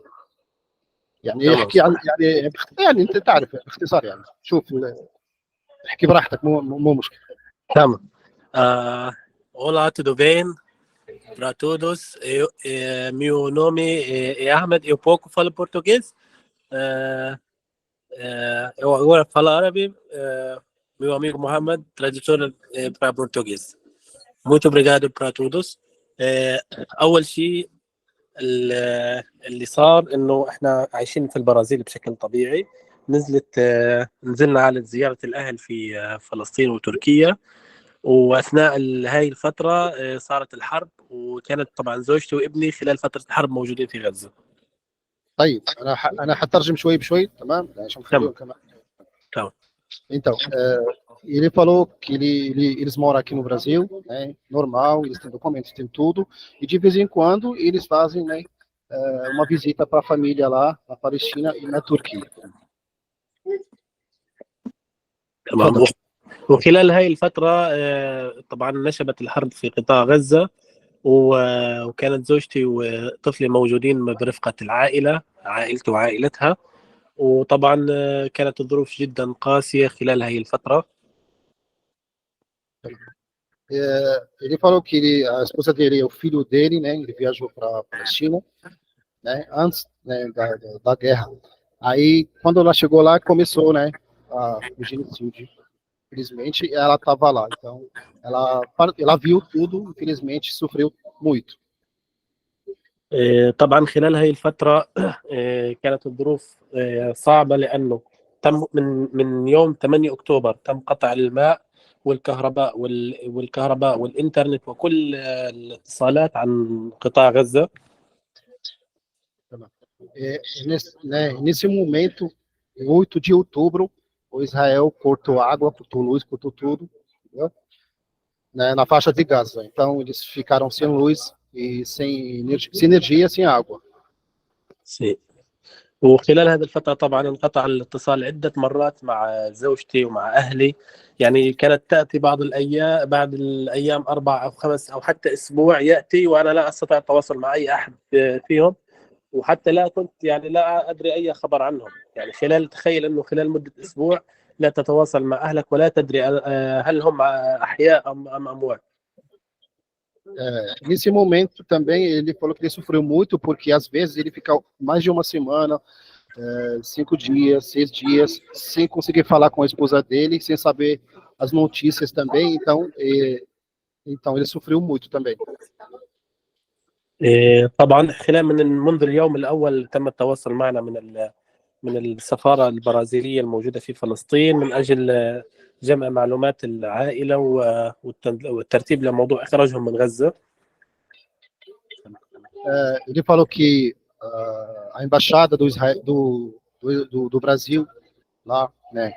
يعني يحكي عن يعني أنت تعرف باختصار، يعني شوف احكي براحتك، مو مشكلة. تمام. Olá, tudo bem? Para todos, meu nome é Ahmed, eu pouco falo português, eu agora falo árabe, meu amigo Mohamed, tradutor para português. Muito obrigado para todos. أول شيء اللي صار إنه إحنا عايشين في البرازيل بشكل طبيعي، نزلنا على زيارة الأهل في فلسطين وتركيا، واثناء هاي الفتره صارت الحرب، وكانت طبعا زوجتي وابني خلال فتره الحرب موجودين في غزه. طيب انا حترجم شوي بشوي، تمام؟ عشان نخليهم كمان. تمام. Então, ele falou que eles moram aqui no Brasil, né? Normal, eles têm documentos, têm tudo, e de vez em quando eles fazem, né, uma visita para a família lá na Palestina e na Turquia. تمام. وخلال هاي الفترة طبعا نشبت الحرب في قطاع غزة، وكانت زوجتي وطفلي موجودين برفقة العائلة، عائلتي وعائلتها، وطبعا كانت الظروف جدا قاسية خلال هاي الفترة. Ele falou que a esposa dele e o filho dele, né, ele viajou para a Palestina, né, antes, né, da guerra. Aí, quando ela chegou lá, começou, né, o genocídio. Infelizmente, ela estava lá. Então, ela viu tudo, infelizmente, sofreu muito. طبعا خلال هاي الفترة كانت الظروف صعبة، لأنه تم من يوم 8 أكتوبر تم قطع الماء والكهرباء والإنترنت وكل الاتصالات عن قطاع غزة. Nesse momento, em 8 de outubro, o Israel cortou água, cortou luz, cortou tudo, entendeu? Na faixa de Gaza. Então, eles ficaram sem luz e sem energia, sem água. sim. وخلال هذه الفترة طبعا انقطع الاتصال عدة مرات مع زوجتي ومع أهلي، يعني كانت تأتي بعض الأيام 4 أو 5 أو حتى أسبوع يأتي وأنا لا أستطيع التواصل مع أي أحد فيهم، وحتى لا كنت يعني لا أدري أي خبر عنهم. يعني تخيل أنه خلال مدة أسبوع لا تتواصل مع أهلك ولا تدري هل هم أحياء أم أموات. Nesse momento também ele falou que ele sofreu muito porque às vezes ele fica mais de uma semana, 5 dias, 6 dias, sem conseguir falar com a esposa dele, sem saber as notícias também. Então ele sofreu muito também. طبعا منذ اليوم الأول تم التواصل معنا من السفارة البرازيلية الموجودة في فلسطين من أجل جمع معلومات العائلة والترتيب لموضوع إخراجهم من غزة. Ele falou que a embaixada do Brasil lá, né,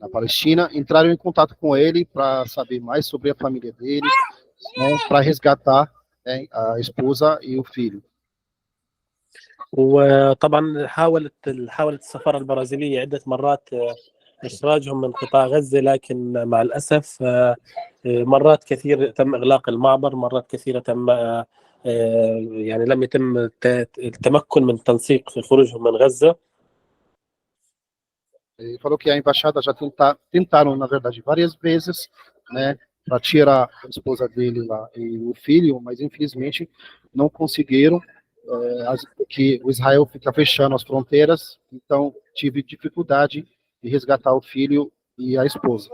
na Palestina, entraram em contato com ele para saber mais sobre a família dele, né, para resgatar, né, a esposa e o filho. وطبعا حاولت السفارة البرازيلية عدة مرات إخراجهم من قطاع غزة، لكن مع الأسف مرات كثيرة تم إغلاق المعبر، مرات كثيرة تم يعني لم يتم التمكن من تنسيق خروجهم من غزة. Ele falou que a embaixada já tentaram, na verdade, várias vezes, né, para tirar a esposa dele lá e o filho, mas infelizmente não conseguiram, porque o Israel fica fechando as fronteiras, então tive dificuldade de resgatar o filho e a esposa.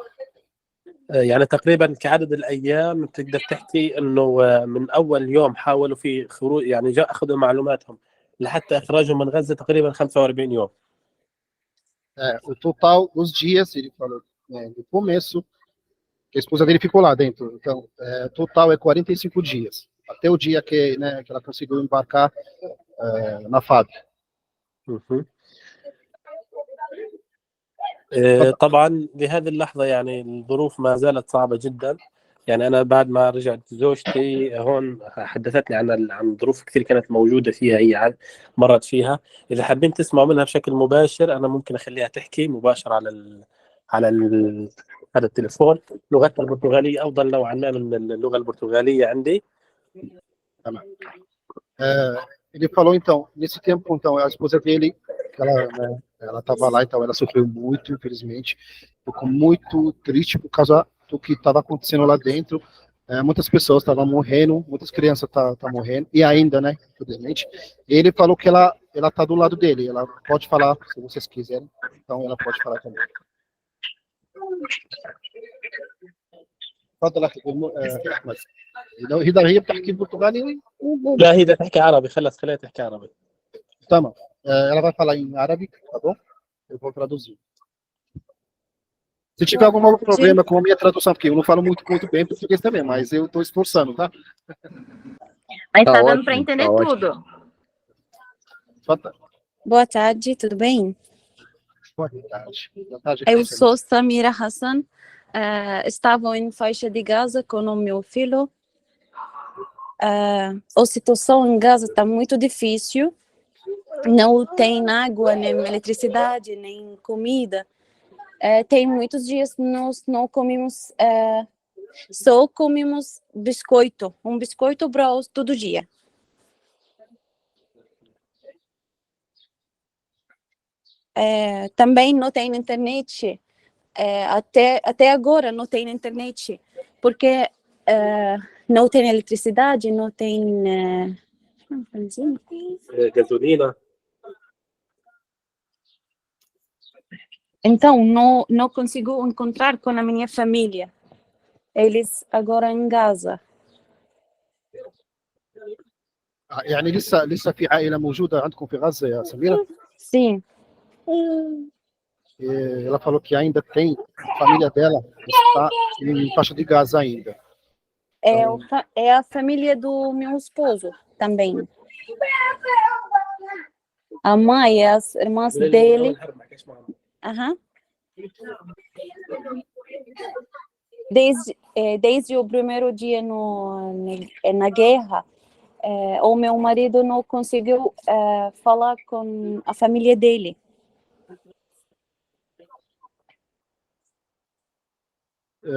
يعني تقريبا كعدد الأيام تقدر تحكي إنه من أول يوم حاولوا في خروج، يعني أخذوا معلوماتهم لحتى إخراجهم من غزة تقريبا 45 يوم. O total dos dias, ele falou, no começo, que a esposa dele ficou lá dentro, então, o total é 45 dias, até o dia que ela conseguiu embarcar na fábrica. طبعا بهذه اللحظة يعني الظروف ما زالت صعبة جدا. يعني أنا بعد ما رجعت زوجتي هون حدثتني عن ظروف كثير كانت موجودة فيها، هي مرت فيها. إذا حابين تسمعوا منها بشكل مباشر أنا ممكن أخليها تحكي مباشر على هذا التليفون. لغتها البرتغالية أفضل نوعا ما من اللغة البرتغالية عندي. تمام. Ele falou, então, nesse tempo, então, a esposa dele, ela estava lá, então ela sofreu muito, infelizmente, ficou muito triste por causa do que estava acontecendo lá dentro. Muitas pessoas estavam morrendo, muitas crianças estavam morrendo, e ainda, né, infelizmente. Ele falou que ela está do lado dele, ela pode falar, se vocês quiserem, então ela pode falar também. تفضل اخي احمد. هي بتحكي برتغالي؟ لا هي تحكي عربي، خليها تحكي عربي. Tá, ela vai falar em árabe, tá bom? Eu vou traduzir. Se tiver algum problema com a minha tradução, porque eu não falo muito bem português também, mas eu estou esforçando, tá? Mas tá dando para entender tudo. Boa tarde, tudo bem? Boa tarde. Boa tarde. Eu sou Samira Hassan. Estava em faixa de Gaza com o meu filho. A situação em Gaza está muito difícil. Não tem água, nem eletricidade, nem comida. Tem muitos dias nós não comemos, só comemos biscoito, biscoito bros todo dia. Também não tem internet. Até agora não tem internet, porque não tem eletricidade, não tem gasolina. Então não consigo encontrar com a minha família. Eles agora em Gaza. يعني لسه في عائلة موجودة عندكم في غزة يا سميرة؟ Sim. ela falou que ainda tem, a família dela está em faixa de Gaza ainda. É a família do meu esposo também. A mãe e as irmãs dele. Aham. Desde o primeiro dia na guerra, o meu marido não conseguiu falar com a família dele.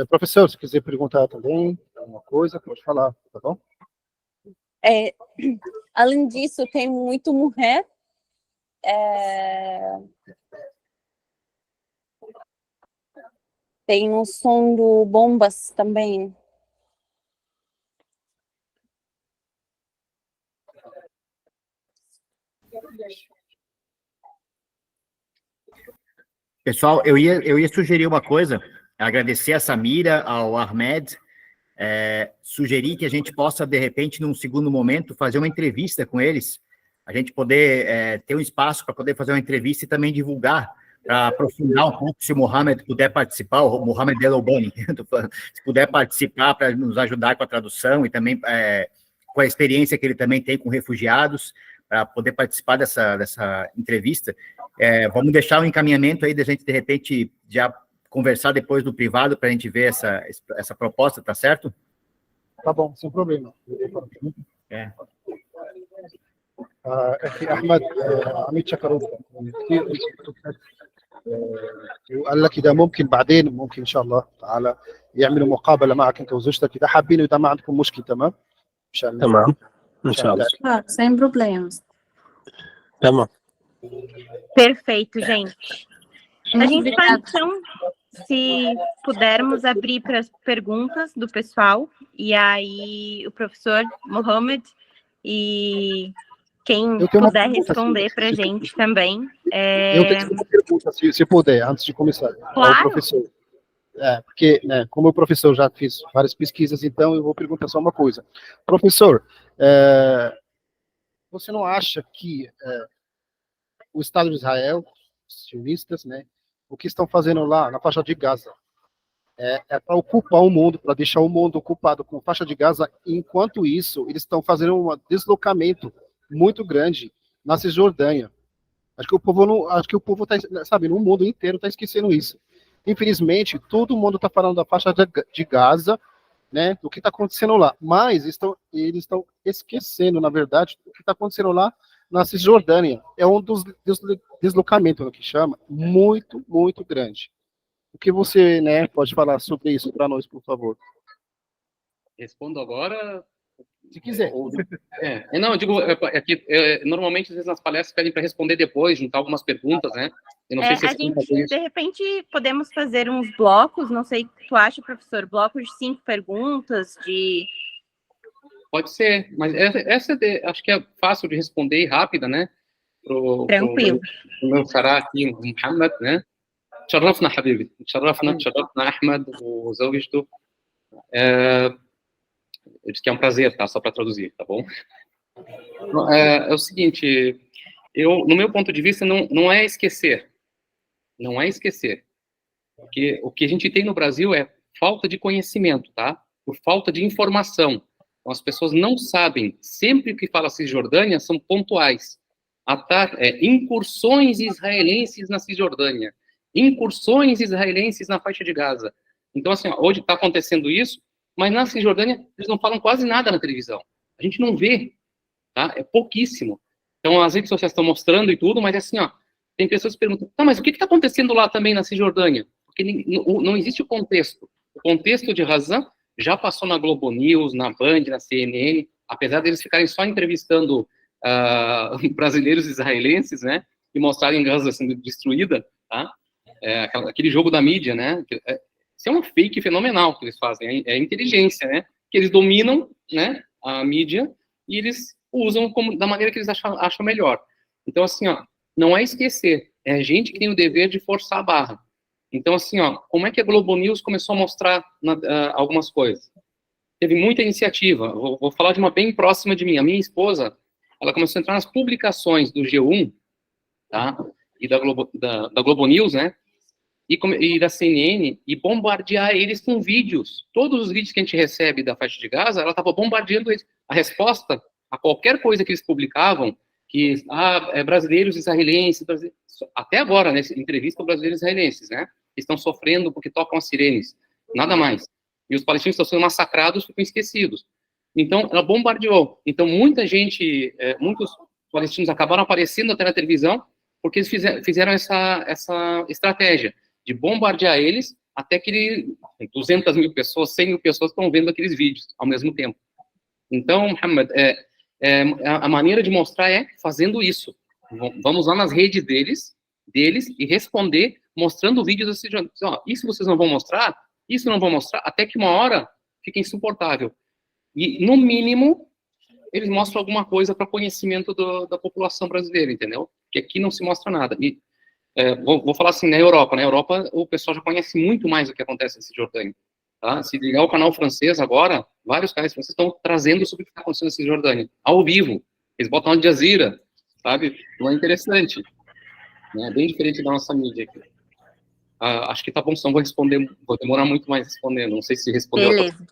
Professor, se quiser perguntar também alguma coisa, pode falar, tá bom? Além disso, tem muito mulher. Tem o som do bombas também. Pessoal, eu ia sugerir uma coisa, agradecer a Samira, ao Ahmed, sugerir que a gente possa, de repente, num segundo momento, fazer uma entrevista com eles, a gente poder ter um espaço para poder fazer uma entrevista e também divulgar, para aprofundar um pouco, se o Mohamed puder participar, o Mohamed El Albani, se puder participar para nos ajudar com a tradução e também com a experiência que ele também tem com refugiados, para poder participar dessa entrevista. Vamos deixar um encaminhamento aí da gente, de repente, já conversar depois do privado para a gente ver essa proposta, tá certo? Tá bom, sem problema. أخي أحمد عميد شكروك كثير وقال لك إذا ممكن بعدين ممكن إن شاء الله تعالى يعملوا مقابلة معك أنت وزوجتك إذا حابين وإذا ما عندكم مشكلة. تمام؟ تمام إن شاء الله. Sem problemas. تمام. Perfeito, gente. A gente vai, então, se pudermos abrir para as perguntas do pessoal, e aí o professor Mohamed e quem puder responder para a gente também. Eu tenho uma pergunta, se puder, antes de começar. Claro. Ao professor. Porque, né, como o professor já fez várias pesquisas, então eu vou perguntar só uma coisa. Professor, você não acha que o Estado de Israel, os sionistas, né, o que estão fazendo lá na faixa de Gaza, para ocupar o mundo, para deixar o mundo ocupado com faixa de Gaza, enquanto isso, eles estão fazendo um deslocamento muito grande na Cisjordânia. Acho que o povo tá, sabe, no mundo inteiro está esquecendo isso. Infelizmente, todo mundo está falando da faixa de Gaza, né, do que está acontecendo lá, mas eles estão esquecendo, na verdade, o que está acontecendo lá na Cisjordânia. É um dos deslocamentos, que chama, muito, muito grande. O que você, né, pode falar sobre isso para nós, por favor? Respondo agora. Se quiser. Não, eu digo, que normalmente, às vezes, nas palestras pedem para responder depois, juntar algumas perguntas, né? Eu não sei se a gente, de repente, podemos fazer uns blocos, não sei o que tu acha, professor, blocos de 5 perguntas, Pode ser, mas essa acho que é fácil de responder e rápida, né? Tranquilo. O meu xará aqui, o Mohamed, né? تشرفنا حبيبي تشرفنا أحمد وزوجته. Eu disse que é um prazer, tá? Só para traduzir, tá bom? É o seguinte, no meu ponto de vista, não é esquecer. Não é esquecer. Porque o que a gente tem no Brasil é falta de conhecimento, tá? Por falta de informação. Então, as pessoas não sabem. Sempre que fala Cisjordânia, são pontuais. Incursões israelenses na Cisjordânia. Incursões israelenses na faixa de Gaza. Então, assim, hoje está acontecendo isso, mas na Cisjordânia eles não falam quase nada na televisão. A gente não vê, tá? É pouquíssimo. Então, as redes sociais estão mostrando e tudo, mas assim, tem pessoas que perguntam, mas o que está acontecendo lá também na Cisjordânia? Porque não existe o contexto. O contexto de Razan já passou na Globo News, na Band, na CNN, apesar deles ficarem só entrevistando brasileiros israelenses, né, e mostrarem Gaza sendo destruída, tá? Aquele jogo da mídia, né? Isso é uma fake fenomenal que eles fazem, é inteligência, né? Que eles dominam, né, a mídia e eles usam da maneira que eles acham melhor. Então, assim, não é esquecer, é a gente que tem o dever de forçar a barra. Então, assim, como é que a Globo News começou a mostrar algumas coisas? Teve muita iniciativa. Vou falar de uma bem próxima de mim. A minha esposa, ela começou a entrar nas publicações do G1, tá? E da Globo News, né? e da CNN e bombardear eles com vídeos. Todos os vídeos que a gente recebe da faixa de Gaza, ela estava bombardeando eles. A resposta a qualquer coisa que eles publicavam, que brasileiros israelenses, até agora, né, entrevista com brasileiros israelenses, né, estão sofrendo porque tocam as sirenes, nada mais. E os palestinos estão sendo massacrados, ficam esquecidos. Então, ela bombardeou. Então, muita gente, muitos palestinos acabaram aparecendo até na televisão porque eles fizeram essa estratégia de bombardear eles até que 200 mil pessoas, 100 mil pessoas estão vendo aqueles vídeos ao mesmo tempo. Então, Mohamed, a maneira de mostrar é fazendo isso. Vamos lá nas redes deles e responder mostrando vídeos assim, isso vocês não vão mostrar, isso não vão mostrar, até que uma hora fica insuportável. E, no mínimo, eles mostram alguma coisa para conhecimento da população brasileira, entendeu? Que aqui não se mostra nada. E vou falar assim, na Europa o pessoal já conhece muito mais o que acontece na Cisjordânia. Tá? Se ligar o canal francês agora, vários canais franceses estão trazendo sobre o que está acontecendo na Cisjordânia, ao vivo. Eles botam Al Jazeera, sabe? Não é interessante. Né? Bem diferente da nossa mídia aqui. Acho que tá bom, senão vou demorar muito mais respondendo. Não sei se respondeu. Beleza.